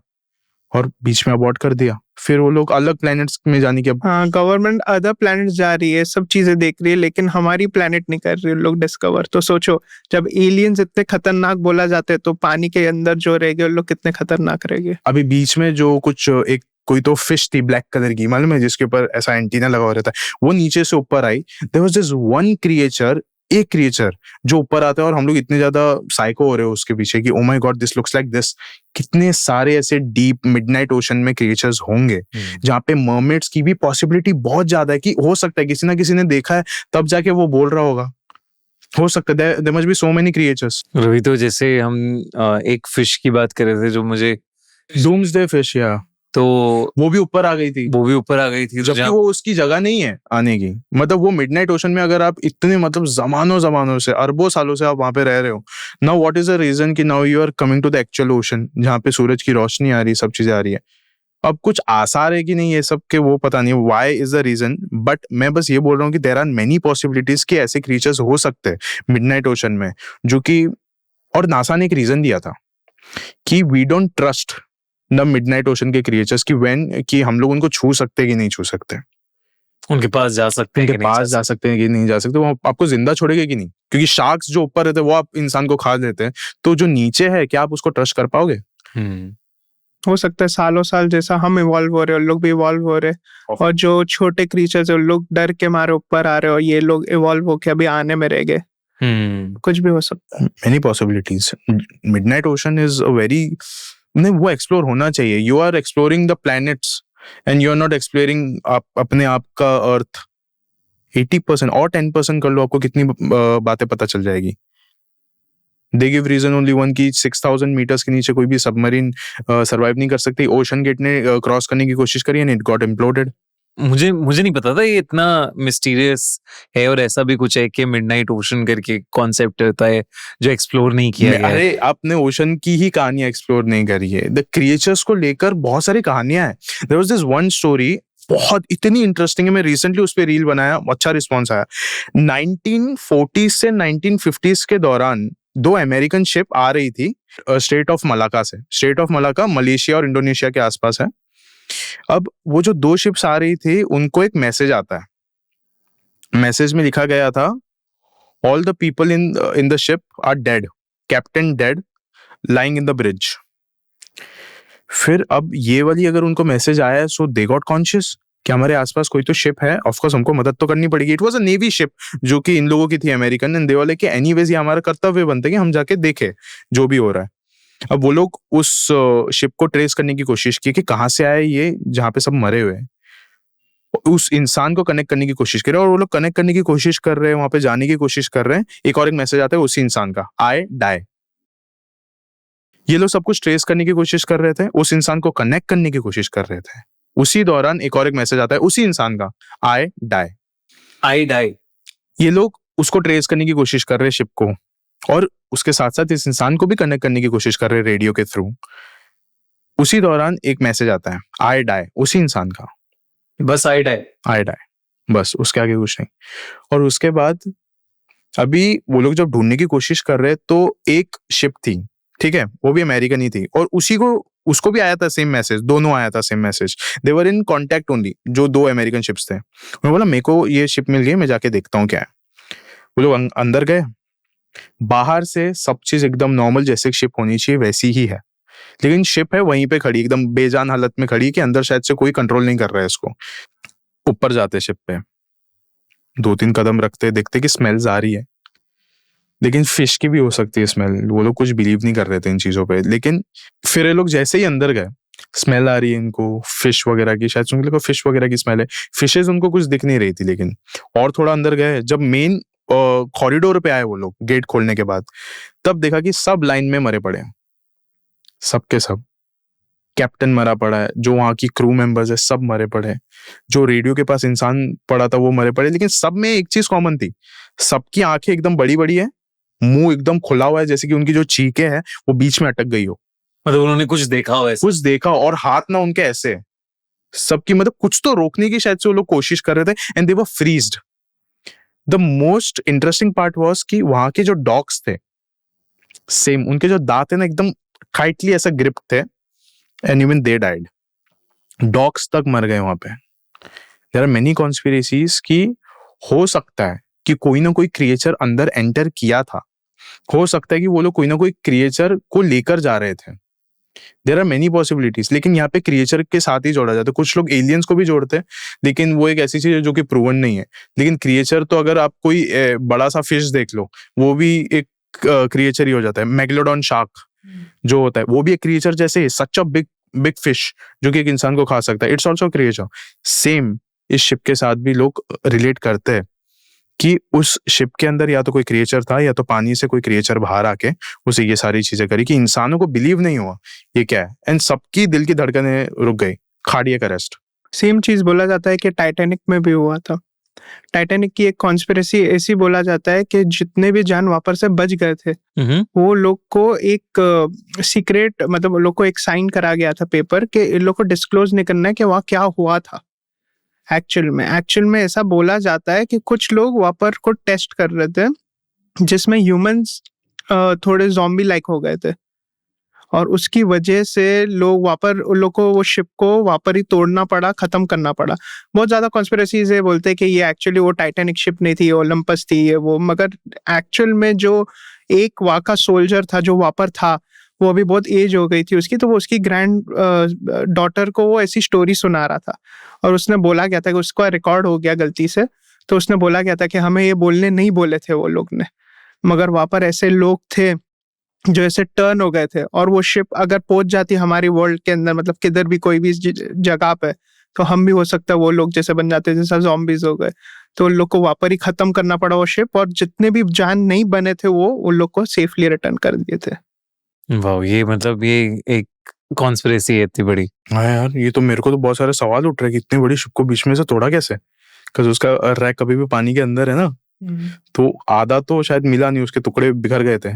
Speaker 3: और बीच में अबॉर्ट कर दिया। फिर वो लोग अलग प्लैनेट्स में जाने के,
Speaker 2: हाँ, गवर्नमेंट अदर प्लैनेट जा रही है, सब चीजें देख रही है, लेकिन हमारी प्लैनेट नहीं कर रही लोग डिस्कवर। तो सोचो, जब एलियंस इतने खतरनाक बोला जाते हैं, तो पानी के अंदर जो रहेंगे उन लोग कितने खतरनाक रहेंगे।
Speaker 3: अभी बीच में जो कुछ एक कोई तो फिश थी ब्लैक कलर की, मालूम है, जिसके ऊपर ऐसा एंटीना लगा हुआ रहता है, वो नीचे से ऊपर आई। There was this one creature, एक क्रिएचर जो ऊपर आता है, और हम लोग इतने ज्यादा साइको हो रहे हो उसके पीछे कि oh my God this looks like this. कितने सारे ऐसे डीप मिडनाइट ओशन में क्रिएचर्स होंगे जहाँ पे मर्मेड्स की भी पॉसिबिलिटी बहुत ज्यादा है, कि हो सकता है किसी ना किसी ने देखा है तब जाके वो बोल रहा होगा। हो सकता है there must be so many creatures.
Speaker 1: Ravi, तो जैसे हम एक फिश की बात कर रहे थे जो मुझे
Speaker 3: डूम्सडे फिश, या
Speaker 1: तो
Speaker 3: वो भी ऊपर आ गई थी,
Speaker 1: वो भी ऊपर आ गई थी,
Speaker 3: जबकि वो उसकी जगह नहीं है आने की। मतलब वो मिडनाइट ओशन में अगर आप इतने मतलब जमानों से अरबों सालों से आप वहां पे रह रहे हो, now what is the reason कि now you are coming to the actual ocean, जहाँ पे सूरज की रोशनी आ रही है, सब चीजें आ रही है। अब कुछ आसार है कि नहीं ये सब के, वो पता नहीं why is the reason, but मैं बस ये बोल रहा हूँ कि देयर आर मेनी पॉसिबिलिटीज कि ऐसे क्रीचर्स हो सकते हैं मिडनाइट ओशन में, जो कि, और नासा ने एक रीजन दिया था कि we don't trust the midnight ocean के क्रिएचर्स, की व्हेन कि हम लोग उनको छू सकते हैं कि नहीं छू सकते,
Speaker 1: उनके पास जा सकते हैं,
Speaker 3: उनके पास जा सकते हैं कि नहीं जा सकते, वो आपको जिंदा छोड़ेंगे कि नहीं, क्योंकि शार्क्स जो ऊपर रहते हैं वो आप इंसान को खा देते हैं, तो जो नीचे है क्या आप उसको ट्रस्ट कर पाओगे?
Speaker 2: हो सकता है सालों साल जैसा हम इवॉल्व हो रहे हैं, उन लोग भी इवॉल्व हो रहे हैं, और जो छोटे क्रीचर्स है उन लोग डर के मारे ऊपर आ रहे हो, ये लोग इवॉल्व होके अभी आने में रह गए। कुछ भी हो सकता है,
Speaker 3: many possibilities. Midnight ocean is a very, नहीं वो एक्सप्लोर होना चाहिए। You are exploring the planets and you are not exploring अपने आप का अर्थ। 80% और 10% कर लो, आपको कितनी बातें पता चल जाएगी। They give reason only one की 6000 मीटर्स के नीचे कोई भी सबमरीन सर्वाइव नहीं कर सकती। ओशन गेट ने क्रॉस करने की कोशिश करी एंड इट गॉट इम्प्लोडेड।
Speaker 1: मुझे नहीं पता था ये इतना मिस्टीरियस है, और ऐसा भी कुछ है कि मिडनाइट ओशन करके कॉन्सेप्ट होता है जो एक्सप्लोर नहीं किया गया है।
Speaker 3: अरे आपने ओशन की ही कहानियां एक्सप्लोर नहीं करी है। द क्रिएचर्स को लेकर बहुत सारी कहानियां हैं। There was this one story, बहुत इतनी इंटरेस्टिंग है, मैं रिसेंटली उस पर रील बनाया, अच्छा रिस्पॉन्स आया। 1940s से 1950s के दौरान 2 अमेरिकन शिप आ रही थी स्टेट ऑफ मलाका से। स्टेट ऑफ मलाका मलेशिया और इंडोनेशिया के आसपास है। अब वो जो 2 शिप्स आ रही थी उनको एक मैसेज आता है। मैसेज में लिखा गया था, all the people in the ship are dead, captain dead, lying in the bridge. फिर अब ये वाली अगर उनको मैसेज आया है, सो दे गॉट कॉन्शियस कि हमारे आसपास कोई तो शिप है, ऑफ कोर्स हमको मदद तो करनी पड़ेगी। It was a navy ship जो कि इन लोगों की थी, अमेरिकन, एंड दे वाले कि एनीवेज ये हमारा कर्तव्य बनता है कि हम जाके देखें जो भी हो रहा है। अब वो लोग उस शिप को ट्रेस करने की कोशिश की कि कहाँ से आया ये जहाँ पे सब मरे हुए हैं। उस इंसान को कनेक्ट करने की कोशिश कर रहे हैं, और वो लोग कनेक्ट करने की कोशिश कर रहे हैं, वहां पे जाने की कोशिश कर रहे हैं। एक मैसेज आता है उसी इंसान का, आई डाई। ये लोग सब कुछ ट्रेस करने की कोशिश कर रहे थे, उस इंसान को कनेक्ट करने की कोशिश कर रहे थे। उसी दौरान एक मैसेज आता है उसी इंसान का, आई डाई।
Speaker 1: I die.
Speaker 3: ये लोग उसको ट्रेस करने की कोशिश कर रहे हैं शिप को, और उसके साथ साथ इस इंसान को भी कनेक्ट करने की कोशिश कर रहे हैं रेडियो के थ्रू। उसी दौरान एक मैसेज आता है, आई डाई, उसी इंसान का,
Speaker 1: बस आई डाई।
Speaker 3: आई डाई, बस, उसके आगे कुछ नहीं। और उसके बाद अभी वो लोग जब ढूंढने की कोशिश कर रहे तो एक शिप थी, ठीक है, वो भी अमेरिकन ही थी, और उसको भी आया था सेम मैसेज, दोनों आया था same message. They were in contact only, जो 2 अमेरिकन शिप्स थे। उन्होंने बोला मेरे को ये शिप मिल गई, मैं जाके देखता हूँ क्या है। वो लोग अंदर गए। बाहर से सब चीज एकदम नॉर्मल, जैसे शिप होनी चाहिए वैसी ही है, लेकिन शिप है वहीं पे खड़ी, एकदम बेजान हालत में खड़ी, कि अंदर शायद से कोई कंट्रोल नहीं कर रहा है इसको। ऊपर जाते शिप पे, 2-3 कदम रखते, देखते कि स्मेल्स आ रही है, लेकिन फिश की भी हो सकती है स्मेल। वो लोग कुछ बिलीव नहीं कर रहे थे इन चीजों पे। लेकिन फिर ये लोग जैसे ही अंदर गए, स्मेल आ रही है इनको फिश वगैरह की, शायद उनको लगा फिश वगैरह की स्मेल है। फिशेज उनको कुछ दिख नहीं रही थी, लेकिन और थोड़ा अंदर गए, जब मेन कॉरिडोर पे आए वो लोग गेट खोलने के बाद, तब देखा कि सब लाइन में मरे पड़े हैं, सबके सब। कैप्टन मरा पड़ा है, जो वहां की क्रू मेंबर्स है सब मरे पड़े, जो रेडियो के पास इंसान पड़ा था वो मरे पड़े। लेकिन सब में एक चीज कॉमन थी, सबकी आंखें एकदम बड़ी बड़ी है, मुंह एकदम खुला हुआ है, जैसे कि उनकी जो चीखें हैं वो बीच में अटक गई हो।
Speaker 1: मतलब उन्होंने कुछ देखा हो ऐसा।
Speaker 3: कुछ देखा, और हाथ ना उनके ऐसे, सबकी मतलब कुछ तो रोकने की शायद से वो लोग कोशिश कर रहे थे, and they were freezed. The most interesting part was कि वहां के जो डॉग्स थे, सेम उनके जो दांत है ना एकदम टाइटली ऐसा ग्रिप थे, and even they died. Dogs तक मर गए वहां पे। देयर आर मेनी कॉन्स्पिरेसीज कि हो सकता है कि कोई ना कोई क्रिएचर अंदर एंटर किया था, हो सकता है कि वो लोग कोई ना कोई क्रिएचर को लेकर जा रहे थे। देयर आर मेनी पॉसिबिलिटीज, लेकिन यहाँ पे क्रिएचर के साथ ही जोड़ा जाता है। कुछ लोग एलियंस को भी जोड़ते हैं, लेकिन वो एक ऐसी चीज है जो कि प्रूवन नहीं है। लेकिन क्रिएचर तो अगर आप कोई बड़ा सा फिश देख लो, वो भी एक क्रिएचर ही हो जाता है। मेगलोडॉन शार्क जो होता है वो भी एक क्रिएचर जैसे, सच अ बिग फिश जो कि एक इंसान को खा सकता है, इट्स ऑल्सो क्रिएचर। सेम इस शिप के साथ भी लोग रिलेट करते हैं कि उस शिप के अंदर या तो कोई क्रिएचर था, या तो पानी से कोई क्रिएचर बाहर आके उसे ये सारी चीजें करी, कि इंसानों को बिलीव नहीं हुआ ये क्या है, एंड सबकी दिल की धड़कनें रुक गई, कार्डियक अरेस्ट।
Speaker 2: सेम चीज बोला जाता है कि टाइटैनिक में भी हुआ था। टाइटैनिक की एक कॉन्स्पिरेसी ऐसी बोला जाता है कि जितने भी जान वापस से बच गए थे, वो लोग को एक सीक्रेट, मतलब लोग को एक साइन करा गया था पेपर के इन लोग को डिस्क्लोज नहीं करना है कि वहाँ क्या हुआ था। एक्चुअल में ऐसा बोला जाता है कि कुछ लोग वहाँ पर को टेस्ट कर रहे थे, जिसमें ह्यूमंस थोड़े ज़ॉम्बी लाइक हो गए थे, और उसकी वजह से लोग उन लोग को वो शिप को वहाँ पर ही तोड़ना पड़ा, खत्म करना पड़ा। बहुत ज्यादा कॉन्स्पिरेसीज है, बोलते हैं कि ये एक्चुअली वो टाइटैनिक शिप नहीं थी, ये ओलंपस थी, ये वो। मगर एक्चुअल में जो एक वहाँ का सोल्जर था जो वहाँ पर था, वो अभी बहुत एज हो गई थी उसकी, तो वो उसकी ग्रैंड डॉटर को वो ऐसी स्टोरी सुना रहा था, और उसने बोला गया था कि उसका रिकॉर्ड हो गया गलती से, तो उसने बोला गया था कि हमें ये बोलने नहीं बोले थे वो लोग ने, मगर वहाँ पर ऐसे लोग थे जो ऐसे टर्न हो गए थे, और वो शिप अगर पहुंच जाती हमारी वर्ल्ड के अंदर, मतलब किधर भी कोई भी जगह पे, तो हम भी हो सकता है वो लोग जैसे बन जाते, जैसा zombies हो गए, तो उन लोग को वहां पर ही खत्म करना पड़ा वो शिप, और जितने भी जान नहीं बने थे वो उन लोग को सेफली रिटर्न कर दिए थे।
Speaker 1: वाह, ये मतलब ये एक कॉन्स्पिरेसी है इतनी बड़ी।
Speaker 3: हाँ यार, ये तो मेरे को तो बहुत सारे सवाल उठ रहे हैं कि इतनी बड़ी शिप को बीच में से तोड़ा कैसे, बिकॉज उसका रैक कभी भी पानी के अंदर है ना, तो आधा तो शायद मिला नहीं, उसके टुकड़े बिखर गए थे।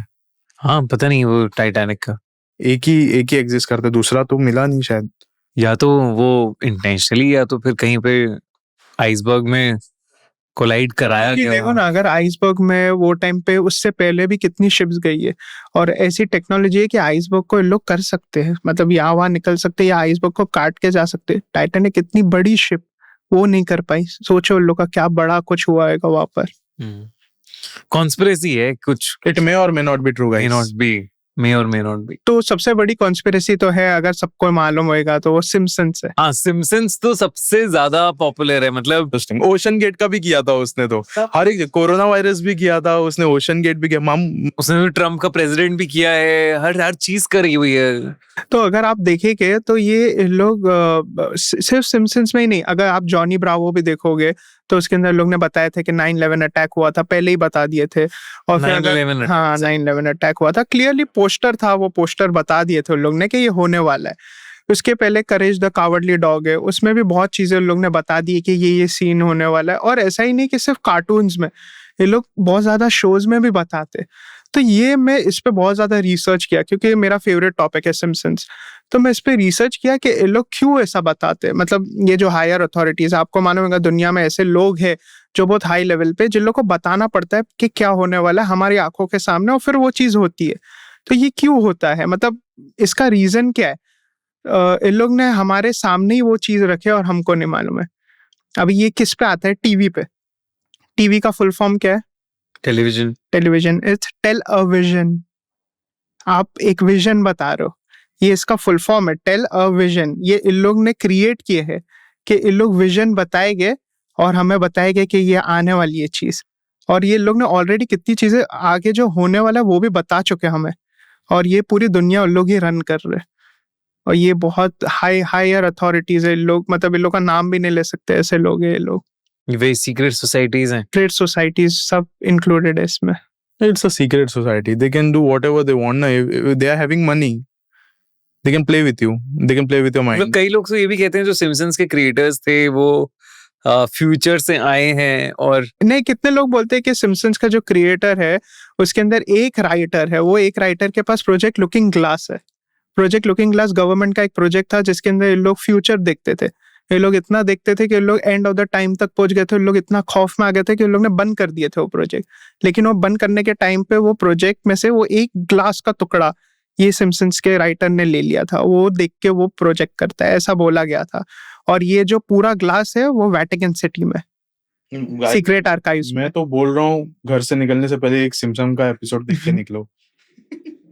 Speaker 1: हाँ, पता नहीं वो टाइटैनिक का
Speaker 3: एक ही एग्जिस्ट करते, दूसरा तो मिला नहीं शायद।
Speaker 1: या तो वो इंटेंशनली या तो फिर कहीं पे आइसबर्ग में कोलाइड कराया
Speaker 2: कि
Speaker 1: गया
Speaker 2: देखो
Speaker 1: हो।
Speaker 2: ना, अगर आइसबर्ग में वो टाइम पे उससे पहले भी कितनी शिप्स गई है, और ऐसी टेक्नोलॉजी है कि आइसबर्ग को ये लोग कर सकते हैं, मतलब यहाँ वहां निकल सकते हैं या आइसबर्ग को काट के जा सकते हैं। टाइटैनिक इतनी बड़ी शिप वो नहीं कर पाई, सोचो उन लोग का क्या बड़ा कुछ हुआ है वहां पर।
Speaker 1: कॉन्स्पिरेसी है कुछ,
Speaker 3: इट मे और may not be true
Speaker 1: may
Speaker 3: guys.
Speaker 1: Not be, may और मे नॉट बी।
Speaker 2: तो सबसे बड़ी कॉन्स्पिरेसी तो है, अगर सबको मालूम होएगा, तो वो सिम्पसन्स है।
Speaker 1: हाँ, सिम्पसन्स तो सबसे ज्यादा पॉपुलर है, मतलब
Speaker 3: इंटरेस्टिंग। ओशन गेट का भी किया था उसने, तो हर एक कोरोना वायरस भी किया था उसने, ओशन गेट भी किया,
Speaker 1: उसने ट्रम्प का प्रेसिडेंट भी किया है, हर चीज करी हुई है।
Speaker 2: तो अगर आप देखेंगे तो ये लोग सिर्फ सिम्पसन्स में ही नहीं, अगर आप जॉनी ब्रावो भी देखोगे तो उसके अंदर लोग ने बताया था कि 9/11 अटैक हुआ था, पहले ही बता दिए थे। और फिर
Speaker 1: 9/11
Speaker 2: हाँ, 9/11 अटैक हुआ था, क्लियरली पोस्टर था, वो पोस्टर बता दिए थे उन लोग ने कि ये होने वाला है। उसके पहले करेज द कावर्डली डॉग है, उसमें भी बहुत चीजें उन लोग ने बता दी कि ये सीन होने वाला है। और ऐसा ही नहीं कि सिर्फ कार्टून्स में, ये लोग बहुत ज्यादा शोज में भी बताते। तो ये मैं इस पे बहुत ज्यादा रिसर्च किया, क्योंकि मेरा फेवरेट टॉपिक है सिम्पसन्स। तो मैं इस पे रिसर्च किया कि ये लोग क्यों ऐसा बताते हैं। मतलब ये जो हायर अथॉरिटीज, आपको मालूम होगा दुनिया में ऐसे लोग हैं जो बहुत हाई लेवल पे, जिन लोग को बताना पड़ता है कि क्या होने वाला है हमारी आंखों के सामने, और फिर वो चीज होती है। तो ये क्यों होता है, मतलब इसका रीजन क्या है? इन लोग ने हमारे सामने ही वो चीज रखे और हमको नहीं मालूम है। अब ये किस पे आता है? टीवी पे। टीवी का फुल फॉर्म क्या है?
Speaker 1: Television.
Speaker 2: Television. It's tell a vision. आप एक विजन बता रहे हो, ये इसका फुल फॉर्म है, टेल अ विजन। ये इन लोग ने क्रिएट किए है कि इन लोग विजन बताएंगे और हमें बताएंगे कि ये आने वाली है चीज। और ये लोग ने ऑलरेडी कितनी चीजें आगे जो होने वाला है वो भी बता चुके हमें, और ये पूरी दुनिया उन लोग ही रन कर रहे हैं। और ये बहुत हायर अथॉरिटीज है लोग, मतलब इन लोग का नाम भी नहीं ले सकते, ऐसे लोग हैं ये लोग।
Speaker 1: वे सीक्रेट सोसाइटीज हैं।
Speaker 2: ट्रेड सोसाइटीज सब इंक्लूडेड है इसमें।
Speaker 3: It's a secret society. They can do whatever they want. If they are having money, they can play with you. They can play with your
Speaker 1: मतलब
Speaker 3: mind.
Speaker 1: कई लोग तो ये भी कहते हैं जो सिम्पसन्स के क्रिएटर्स थे वो फ्यूचर से आए हैं। और
Speaker 2: नहीं, कितने लोग बोलते हैं कि सिम्पसन्स का जो क्रिएटर है उसके अंदर एक राइटर है, वो एक राइटर के पास प्रोजेक्ट लुकिंग ग्लास है। प्रोजेक्ट लुकिंग ग्लास गवर्नमेंट का एक प्रोजेक्ट था जिसके अंदर ये लोग फ्यूचर देखते थे। ये लोग इतना देखते थे कि ये लोग एंड ऑफ द टाइम तक पहुंच गए थे। ये लोग इतना खौफ में आ गए थे कि ये लोग ने बंद कर दिए थे वो प्रोजेक्ट। लेकिन वो बंद करने के टाइम पे वो प्रोजेक्ट में से वो एक ग्लास का टुकड़ा ये सिम्पसन्स के राइटर ने ले लिया था, वो देख के वो प्रोजेक्ट करता है, ऐसा बोला गया था। और ये जो पूरा ग्लास है वो वेटिकन सिटी में सीक्रेट आर्काइव्स में।
Speaker 3: मैं तो बोल रहा हूँ घर से निकलने से पहले एक सिम्पसन का एपिसोड देख के निकलो।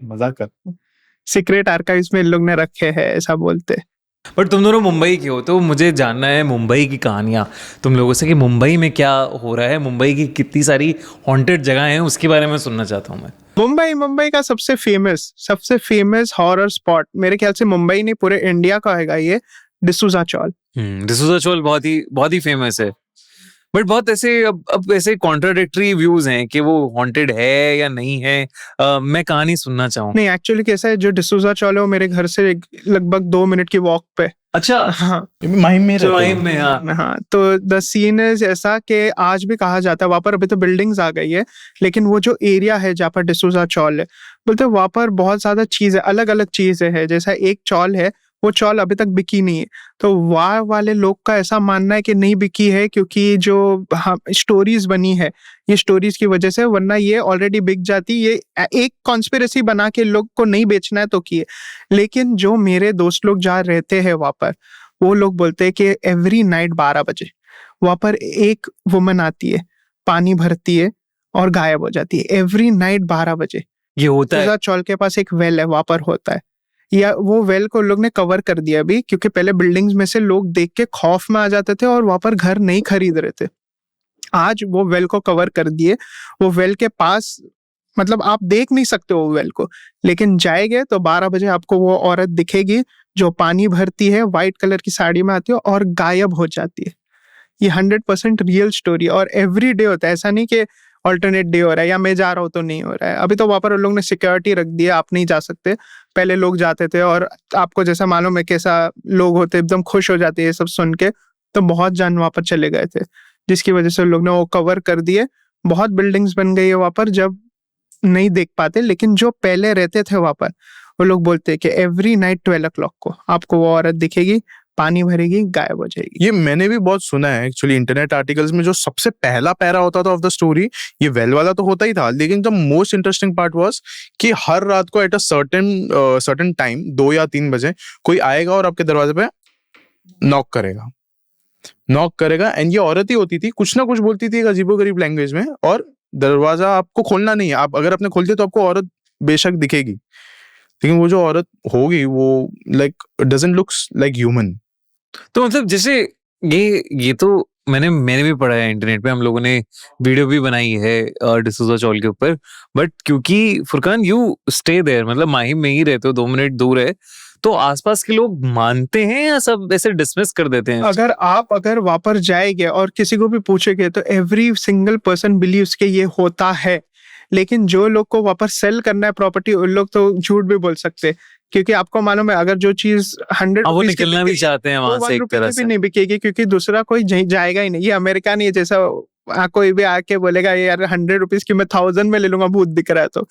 Speaker 3: मजाक कर।
Speaker 2: सीक्रेट आर्काइव्स में इन लोग ने रखे हैं, ऐसा बोलते।
Speaker 1: बट तुम दोनों मुंबई के हो तो मुझे जानना है मुंबई की कहानियां तुम लोगों से, कि मुंबई में क्या हो रहा है, मुंबई की कितनी सारी हॉन्टेड जगह हैं, उसके बारे में सुनना चाहता हूँ मैं।
Speaker 2: मुंबई का सबसे फेमस हॉरर स्पॉट मेरे ख्याल से मुंबई नहीं पूरे इंडिया का होगा, ये डिसूजा चौल।
Speaker 1: डिसूजा चौल बहुत ही फेमस है। बट बहुत ऐसे अब ऐसे कॉन्ट्राडिक्टरी व्यूज हैं कि वो हॉन्टेड है या नहीं है। मैं कहानी सुनना चाहूँ।
Speaker 2: नहीं, एक्चुअली कैसा है, जो डिसूजा चौल है वो मेरे घर से लगभग 2 मिनट की वॉक पे।
Speaker 1: अच्छा।
Speaker 2: हाँ,
Speaker 3: माहिम में रहते हैं।
Speaker 1: माहिम में, हाँ।
Speaker 2: हाँ, तो द सीन इज ऐसा कि आज भी कहा जाता है वहां पर, अभी तो बिल्डिंग्स आ गई है, लेकिन वो जो एरिया है जहाँ पर डिसूजा चौल है, बोलते वहां पर बहुत ज्यादा चीजें, अलग अलग चीजें है। जैसा एक चौल है, वो चौल अभी तक बिकी नहीं है, तो वहाँ वाले लोग का ऐसा मानना है कि नहीं बिकी है क्योंकि जो स्टोरीज बनी है, ये स्टोरीज की वजह से, वरना ये ऑलरेडी बिक जाती। ये एक कॉन्स्पिरेसी बना के लोग को नहीं बेचना है तो किए। लेकिन जो मेरे दोस्त लोग जहाँ रहते हैं वहां पर, वो लोग बोलते हैं कि एवरी नाइट 12 बजे वहां पर एक वुमन आती है, पानी भरती है और गायब हो जाती है। एवरी नाइट 12 बजे
Speaker 1: ये होता है।
Speaker 2: चौल के पास एक वेल है, वहां पर होता है। या वो वेल को लोग ने कवर कर दिया अभी, क्योंकि पहले बिल्डिंग्स में से लोग देख के खौफ में आ जाते थे और वहां पर घर नहीं खरीद रहे थे। आज वो वेल को कवर कर दिए। वो वेल के पास मतलब आप देख नहीं सकते वो वेल को, लेकिन जाएंगे तो 12 बजे आपको वो औरत दिखेगी जो पानी भरती है, व्हाइट कलर की साड़ी में आती है और गायब हो जाती है। ये 100% रियल स्टोरी और एवरी डे होता है, ऐसा नहीं कि ऑल्टरनेट डे हो रहा है या मैं जा रहा हूँ तो नहीं हो रहा है। अभी तो वहाँ पर उन लोग ने सिक्योरिटी रख दिया, आप नहीं जा सकते। पहले लोग जाते थे और आपको जैसा मालूम है कैसा लोग होते, एकदम खुश हो जाते हैं ये सब सुन के। तो बहुत जान वहाँ पर चले गए थे, जिसकी वजह से लोग ने वो कवर कर दिए। बहुत बिल्डिंग्स बन गई है वहाँ पर, जब नहीं देख पाते। लेकिन जो पहले रहते थे वहाँ पर, वो लोग बोलते हैं कि एवरी नाइट 12 o'clock को आपको वो औरत दिखेगी, पानी भरेगी, गायब हो जाएगी।
Speaker 3: ये मैंने भी बहुत सुना है एक्चुअली इंटरनेट आर्टिकल्स में। जो सबसे पहला पैरा होता था ऑफ द स्टोरी ये वेल वाला तो होता ही था, लेकिन the most interesting part was कि हर रात को एट अ सर्टेन टाइम 2 या 3 बजे कोई आएगा और आपके दरवाजे पे नॉक करेगा एंड ये औरत ही होती थी, कुछ ना कुछ बोलती थी एक अजीबोगरीब लैंग्वेज में, और दरवाजा आपको खोलना नहीं है। आप अगर अपने खोलते तो आपको औरत बेशक दिखेगी, लेकिन वो जो औरत होगी वो like doesn't looks like human.
Speaker 1: तो मतलब जैसे ये तो मैंने भी पढ़ा है इंटरनेट पे, हम लोगों ने वीडियो भी बनाई है डिसूजा चौल के ऊपर। बट क्योंकि फुरकान यू स्टे देयर, मतलब माहिम में ही रहते हो, 2 मिनट दूर है, तो आसपास के लोग मानते हैं या सब ऐसे डिसमिस कर देते हैं?
Speaker 2: अगर वहां पर जाएंगे और किसी को भी पूछेंगे तो एवरी सिंगल पर्सन बिलीव्स के ये होता है। लेकिन जो लोग को वहां पर सेल करना है प्रॉपर्टी, उन लोग तो झूठ भी बोल सकते, क्योंकि आपको मालूम है अगर जो चीज 100
Speaker 1: वो
Speaker 2: रुपीज की
Speaker 1: निकलना भी
Speaker 2: बिकेगी,
Speaker 1: चाहते हैं
Speaker 2: वो
Speaker 1: वहां
Speaker 2: 1
Speaker 1: से एक
Speaker 2: रुपए
Speaker 1: तरह
Speaker 2: की भी
Speaker 1: से।
Speaker 2: नहीं बिकेगी, क्योंकि दूसरा कोई जाएगा ही नहीं। ये अमेरिका नहीं है जैसा कोई भी आके बोलेगा यार 100 रुपीज की मैं 1000 में ले लूंगा, भूत दिख रहा है तो।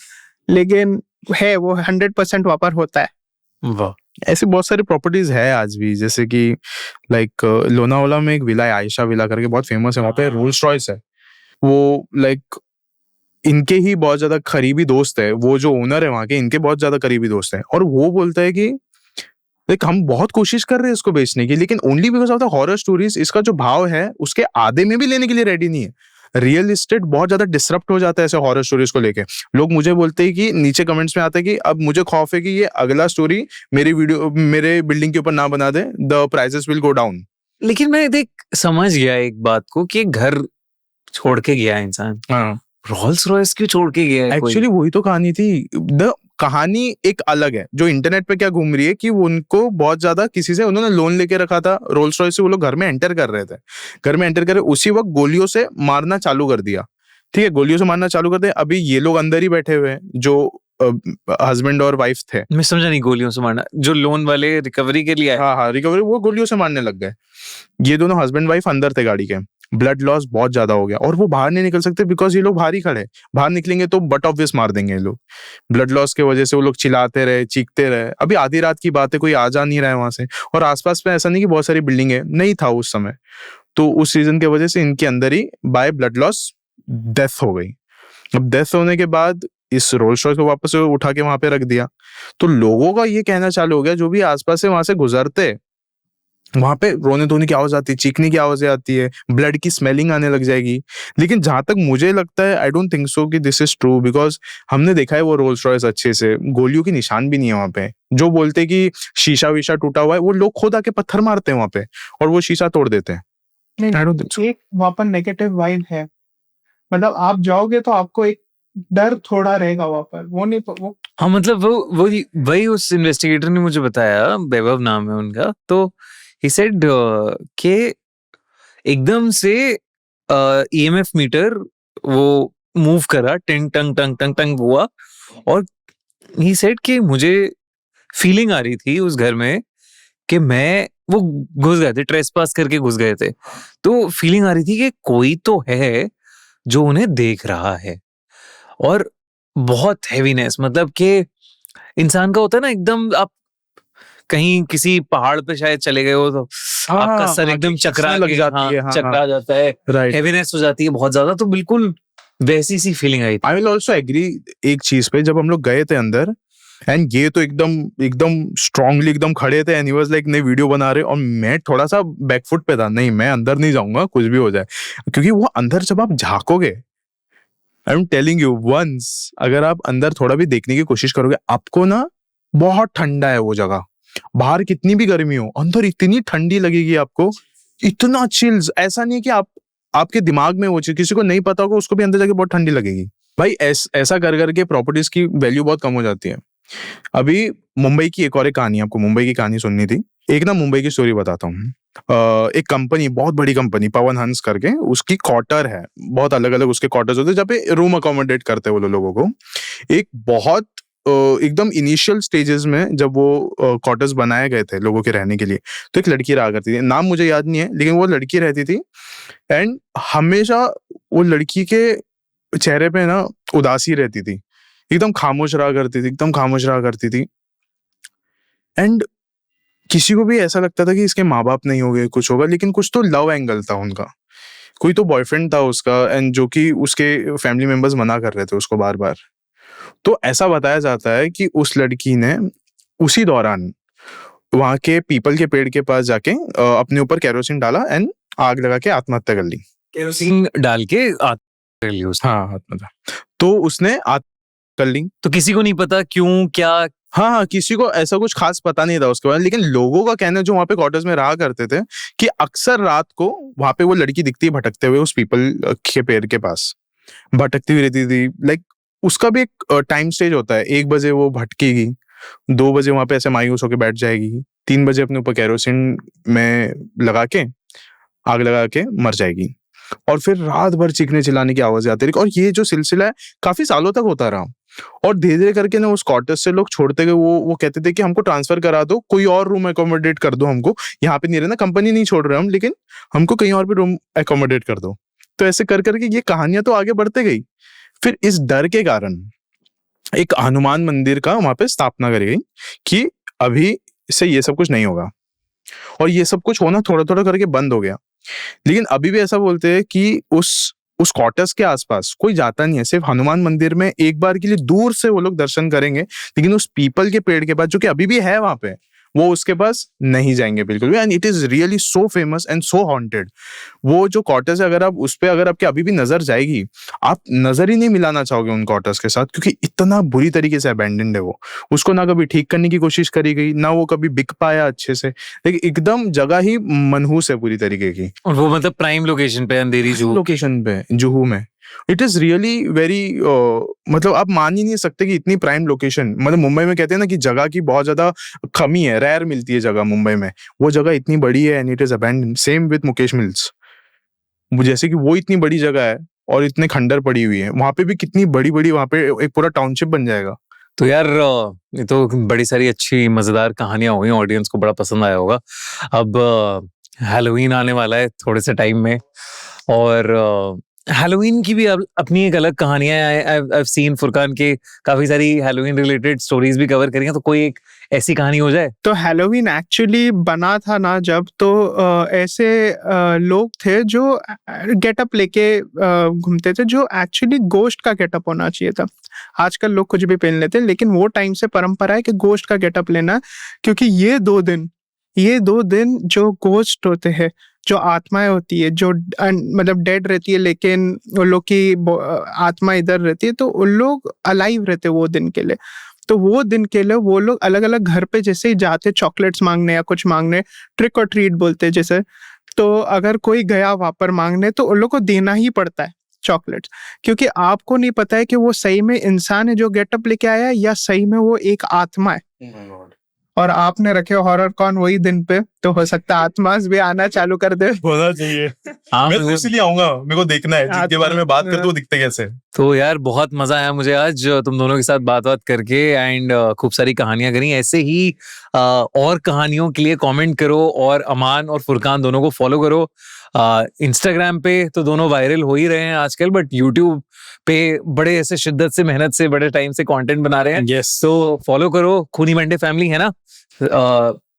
Speaker 2: लेकिन है वो 100% वहां पर होता है।
Speaker 1: वाह,
Speaker 3: ऐसी बहुत सारी प्रॉपर्टीज है आज भी, जैसे कि लाइक लोनावाला में एक विला है, आयशा विला करके, बहुत फेमस है। वहाँ पे रोल्स रॉयस है। वो लाइक इनके ही बहुत ज्यादा करीबी दोस्त है, वो जो ओनर है वहाँ के, इनके बहुत ज्यादा करीबी दोस्त है। और वो बोलता है कि लाइक हम बहुत कोशिश कर रहे हैं इसको बेचने की, लेकिन only because of the horror stories इसका जो भाव है उसके आधे में भी लेने के लिए रेडी नहीं है। रियल एस्टेट बहुत ज्यादा डिसरप्ट हो जाता है ऐसे हॉरर स्टोरीज को लेके। लोग मुझे बोलते हैं कि नीचे कमेंट्स में आता है कि अब मुझे खौफ है कि ये अगला स्टोरी मेरे बिल्डिंग के ऊपर ना बना दे, the prices will go down.
Speaker 1: लेकिन मैं देख समझ गया एक बात को कि घर छोड़ के गया है इंसान,
Speaker 3: हाँ,
Speaker 1: रोल्स रॉयस क्यों छोड़ के गया है कोई?
Speaker 3: एक्चुअली वही तो कहानी थी। द कहानी एक अलग है। जो इंटरनेट पे क्या घूम रही है कि उनको बहुत ज्यादा किसी से उन्होंने लोन लेके रखा था रोल्स रॉयस से, वो लोग घर में एंटर कर रहे थे। घर में एंटर करे उसी वक्त गोलियों से मारना चालू कर दिया। ठीक है, गोलियों से मारना चालू कर दिया। अभी ये लोग अंदर ही बैठे हुए हैं जो हस्बैंड और वाइफ थे।
Speaker 1: मैं समझा नहीं, गोलियों से मारना? जो लोन वाले रिकवरी के लिए आए?
Speaker 3: हाँ, रिकवरी, वो गोलियों से मारने लग गए। ये दोनों हस्बैंड वाइफ अंदर थे गाड़ी के। ब्लड लॉस बहुत ज्यादा हो गया और वो बाहर नहीं निकल सकते बिकॉज ये लोग बाहर ही खड़े। बाहर निकलेंगे तो बट ऑब्वियस मार देंगे ये लोग। ब्लड लॉस की वजह से वो लोग चिल्लाते रहे, चीखते रहे। अभी आधी रात की बात है, कोई आ जा नहीं रहा है वहां से, और आसपास में ऐसा नहीं कि बहुत सारी बिल्डिंग है, नहीं था उस समय। तो उस रीजन की वजह से इनके अंदर ही बाय ब्लड लॉस डेथ हो गई। अब डेथ होने के बाद इस रोल्स रॉयस को वापस उठा के वहां पे रख दिया। तो लोगों का ये कहना चालू हो गया, जो भी आसपास से वहां से गुजरते, वहां पे रोने धोने की आवाज आती है, चीखने की आवाजें आती है, ब्लड की स्मेलिंग आने लग जाएगी। लेकिन जहां तक मुझे लगता है, आई डोंट थिंक सो कि दिस इज ट्रू, बिकॉज हमने देखा है वो रोल्स रॉयस अच्छे से, गोलियों की निशान भी नहीं है वहां पे। जो बोलते कि शीशा वीशा टूटा हुआ है, वो लोग खुद आके पत्थर मारते हैं वहां पे और वो शीशा तोड़ देते हैं। I don't think so.
Speaker 2: एक वहां पर नेगेटिव वाइब है, मतलब आप जाओगे तो आपको एक डर थोड़ा रहेगा वहां पर। वो नहीं वो
Speaker 1: हाँ, मतलब वो वही उस इन्वेस्टिगेटर ने मुझे बताया, वैभव नाम है उनका। तो ही सेड कि एकदम से ईएमएफ मीटर वो मूव करा, टिंग टंग टंग टंग टंग हुआ, और ही सेड कि मुझे फीलिंग आ रही थी उस घर में कि वो घुस गए थे, ट्रेसपास करके घुस गए थे। तो फीलिंग आ रही थी कि कोई तो है जो उन्हें देख रहा है। और बहुत हैवीनेस, मतलब कि इंसान का होता है ना, एकदम आप कहीं किसी पहाड़ पे शायद चले गए हो तो आपका सर एकदम चकरा
Speaker 3: लग जाती है,
Speaker 1: चकरा जाता है,
Speaker 3: राइट।
Speaker 1: हैवीनेस हो जाती है बहुत ज्यादा। तो बिल्कुल वैसी सी फीलिंग आई थी।
Speaker 3: आई विल ऑल्सो एग्री एक चीज पे, जब हम लोग गए थे अंदर एंड ये तो एकदम स्ट्रांगली एकदम खड़े थे एंड ही वाज लाइक नहीं वीडियो बना रहे, और मैं थोड़ा सा बैकफुट पे था, नहीं मैं अंदर नहीं जाऊंगा कुछ भी हो जाए। क्योंकि वो अंदर जब आप झांकोगे, I am telling you, once अगर आप अंदर थोड़ा भी देखने की कोशिश करोगे, आपको ना बहुत ठंडा है वो जगह। बाहर कितनी भी गर्मी हो, अंदर इतनी ठंडी लगेगी आपको, इतना चिल्स। ऐसा नहीं है कि आपके दिमाग में वो चीज, किसी को नहीं पता होगा उसको भी अंदर जाके बहुत ठंडी लगेगी। भाई ऐसा कर करके प्रॉपर्टीज की वैल्यू बहुत कम हो जाती है। अभी मुंबई की एक और एक कहानी, आपको मुंबई की कहानी सुननी थी। एक ना मुंबई की स्टोरी बताता हूँ। एक कंपनी, बहुत बड़ी कंपनी, पवन हंस करके, उसकी क्वार्टर है, बहुत अलग अलग उसके क्वार्टर्स होते हैं जहाँ पे रूम अकोमोडेट करते हैं वो लोगों को। एक बहुत एकदम इनिशियल स्टेजेस में जब वो क्वार्टर्स बनाए गए थे लोगों के रहने के लिए, तो एक लड़की रहा करती थी, नाम मुझे याद नहीं है, लेकिन वो लड़की रहती थी। एंड हमेशा वो लड़की के चेहरे पे ना उदासी रहती थी, एकदम खामोश रहा करती थी, एकदम खामोश रहा करती थी। एंड किसी को भी ऐसा लगता था कि इसके माँ बाप नहीं हो गए, कुछ होगा, लेकिन कुछ तो लव एंगल था उनका, कोई तो बॉयफ्रेंड था उसका, एंड जो कि उसके फैमिली मेंबर्स मना कर रहे थे उसको बार बार। तो ऐसा बताया जाता है कि उस लड़की ने उसी दौरान वहां के पीपल के पेड़ के पास जाके अपने ऊपर केरोसिन डाला एंड आग लगा के आत्महत्या कर ली।
Speaker 1: केरोसिन डाल के आत्महत्या कर ली उसने।
Speaker 3: हाँ, आत्महत्या। तो उसने आत्महत्या कर ली।
Speaker 1: तो किसी को नहीं पता क्यों, क्या?
Speaker 3: हाँ, किसी को ऐसा कुछ खास पता नहीं था उसके बारे में, लेकिन लोगों का कहना है जो वहां पे क्वार्टर्स में रहा करते थे कि अक्सर रात को वहां पे वो लड़की दिखती है भटकते हुए उस पीपल के पेड़ के पास, भटकती हुई रहती थी। लाइक उसका भी एक टाइम स्टेज होता है, 1 बजे वो भटकेगी, 2 बजे वहां पे ऐसे मायूस होके बैठ जाएगी, 3 बजे अपने ऊपर केरोसिन में लगा के आग लगा के मर जाएगी, और फिर रात भर चीखने चिल्लाने की आवाजें आती रही। और ये जो सिलसिला है काफी सालों तक होता रहा, और धीरे धीरे करके ना उस क्वार्टर्स से लोग छोड़ते गए। वो कहते थे कि हमको ट्रांसफर करा दो, कोई और रूम अकोमोडेट कर दो, हमको यहाँ पे नहीं रहना, कंपनी नहीं छोड़ रहे हम, लेकिन हमको कहीं और भी रूम अकोमोडेट कर दो। तो ऐसे कर करके ये कहानियां तो आगे बढ़ते गई। फिर इस डर के कारण एक हनुमान मंदिर का वहां पे स्थापना करी गई कि अभी से ये सब कुछ नहीं होगा, और ये सब कुछ होना थोड़ा थोड़ा करके बंद हो गया। लेकिन अभी भी ऐसा बोलते हैं कि उस क्वार्टर्स के आसपास कोई जाता नहीं है, सिर्फ हनुमान मंदिर में एक बार के लिए दूर से वो लोग दर्शन करेंगे, लेकिन उस पीपल के पेड़ के पास जो कि अभी भी है वहां पे, वो उसके पास नहीं जाएंगे बिल्कुल भी। And it is really so famous and so haunted. वो जो क्वार्टर्स है, अगर आप उस पे अगर आपकी अभी भी नजर जाएगी, आप नजर ही नहीं मिलाना चाहोगे उन क्वार्टर्स के साथ, क्योंकि इतना बुरी तरीके से अबैंडन्ड है वो। उसको ना कभी ठीक करने की कोशिश करी गई, ना वो कभी बिक पाया अच्छे से, लेकिन एकदम जगह ही मनहूस है पूरी तरीके की।
Speaker 1: और वो मतलब प्राइम लोकेशन पे, अंधेरी जुहू
Speaker 3: लोकेशन पे, जुहू में। इट इज रियली वेरी, मतलब आप मान ही नहीं सकते कि इतनी प्राइम लोकेशन, मतलब मुंबई में कहते हैं ना कि जगह की बहुत ज्यादा कमी है, रेयर मिलती है जगह मुंबई में, वो जगह इतनी बड़ी है and it is abandoned. Same with Mukesh mills, जैसे कि वो इतनी बड़ी जगह है और इतने खंडर पड़ी हुई है, वहां पे भी कितनी बड़ी बड़ी, वहां पे एक पूरा टाउनशिप बन जाएगा।
Speaker 1: तो यार ये तो बड़ी सारी अच्छी मजेदार कहानियां हुई, ऑडियंस को बड़ा पसंद आया होगा। अब हैलोवीन आने वाला है थोड़े से टाइम में, और हैलोवीन की भी अब अपनी एक अलग कहानियां है। I've seen फुरकान के काफी सारी हैलोवीन रिलेटेड स्टोरीज भी कवर करी हैं, तो कोई एक ऐसी कहानी हो जाए।
Speaker 2: तो हैलोवीन एक्चुअली बना था ना जब, तो ऐसे लोग थे जो गेटअप लेके घूमते थे, जो एक्चुअली गोश्त का गेटअप होना चाहिए था। आजकल लोग कुछ भी पहन लेते हैं, लेकिन वो टाइम से परंपरा है कि गोश्त का गेटअप लेना, क्योंकि ये 2 दिन जो गोश्त होते हैं, जो आत्माएं होती है, जो मतलब डेड रहती है, लेकिन उन लोग की आत्मा इधर रहती है, तो उन लोग अलाइव रहते वो दिन के लिए। तो वो दिन के लिए वो लोग अलग अलग घर पे जैसे ही जाते चॉकलेट्स मांगने या कुछ मांगने, ट्रिक और ट्रीट बोलते हैं जैसे, तो अगर कोई गया वहां पर मांगने तो उन लोग को देना ही पड़ता है चॉकलेट्स, क्योंकि आपको नहीं पता है कि वो सही में इंसान है जो गेटअप लेके आया है या सही में वो एक आत्मा है। और आपने रखे हॉरर कॉन वही दिन पे, तो हो सकता है आत्मास भी आना चालू कर दे।
Speaker 3: होना चाहिए। मैं तो इसीलिए आऊंगा, मेरे को देखना है जिनके बारे में बात करते हो दिखते कैसे।
Speaker 1: तो यार बहुत मजा आया मुझे आज तुम दोनों के साथ बात करके, एंड खूब सारी कहानियां करी। ऐसे ही और कहानियों के लिए कमेंट करो, और अमान और फुरकान दोनों को फॉलो करो। इंस्टाग्राम पे तो दोनों वायरल हो ही रहे हैं आजकल, बट यूट्यूब पे बड़े ऐसे शिद्दत से, मेहनत से, बड़े टाइम से कंटेंट बना रहे हैं।
Speaker 3: यस,
Speaker 1: तो फॉलो करो, खूनी मंडे फैमिली है ना।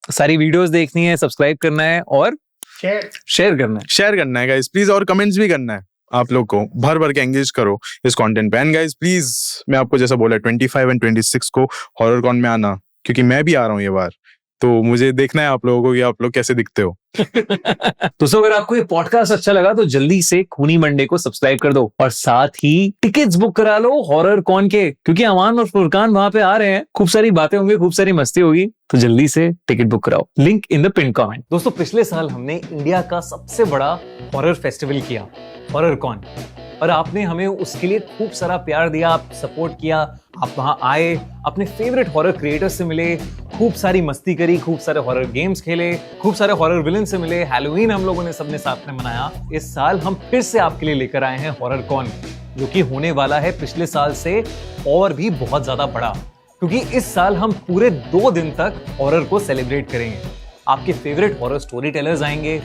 Speaker 1: सारी वीडियोस देखनी है, सब्सक्राइब करना है और शेयर करना है
Speaker 3: गाइस प्लीज, और कमेंट्स भी करना है। आप लोग को भर भर के एंगेज करो इस कंटेंट पे। एंड गाइस प्लीज, मैं आपको जैसा बोला 25 एंड 26 को हॉरर कॉन में आना, क्योंकि मैं भी आ रहा हूँ ये बार, तो मुझे देखना है आप लोगों को कि आप लोग कैसे दिखते हो।
Speaker 1: दोस्तों अगर आपको ये पॉडकास्ट अच्छा लगा तो जल्दी से खूनी मंडे को सब्सक्राइब कर दो, और साथ ही टिकट्स बुक करा लो हॉरर कॉन के, क्योंकि अमान और फुरकान वहां पे आ रहे हैं। खूब सारी बातें होंगी, खूब सारी मस्ती होगी, तो जल्दी से टिकट बुक कराओ, link in the pin comment. दोस्तों पिछले साल हमने इंडिया का सबसे बड़ा हॉरर फेस्टिवल किया, हॉरर कॉन। और आपने हमें उसके लिए खूब सारा प्यार दिया, आप सपोर्ट किया, आप वहां आए, अपने फेवरेट हॉरर क्रिएटर्स से मिले, खूब सारी मस्ती करी, खूब सारे हॉरर गेम्स खेले, खूब सारे हॉरर विलन से मिले, हैलोवीन हम लोगों ने सबने साथ में मनाया। इस साल हम फिर से आपके लिए लेकर आए हैं हॉरर कॉन, जो कि होने वाला है पिछले साल से और भी बहुत ज्यादा बड़ा, क्योंकि इस साल हम पूरे 2 दिन तक हॉरर को सेलिब्रेट करेंगे। आपके फेवरेट हॉरर स्टोरी टेलर्स आएंगे,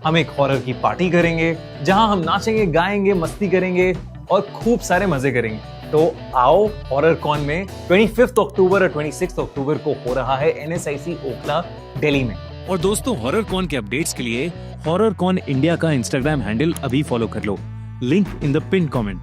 Speaker 1: हम एक हॉरर की पार्टी करेंगे जहां हम नाचेंगे, गाएंगे, मस्ती करेंगे और खूब सारे मजे करेंगे। तो आओ हॉरर कॉन में 25 अक्टूबर और 26 अक्टूबर को हो रहा है NSIC ओखला दिल्ली में।
Speaker 4: और दोस्तों, हॉरर कॉन के अपडेट्स के लिए हॉरर कॉन इंडिया का इंस्टाग्राम हैंडल अभी फॉलो कर लो, link in the pin comment.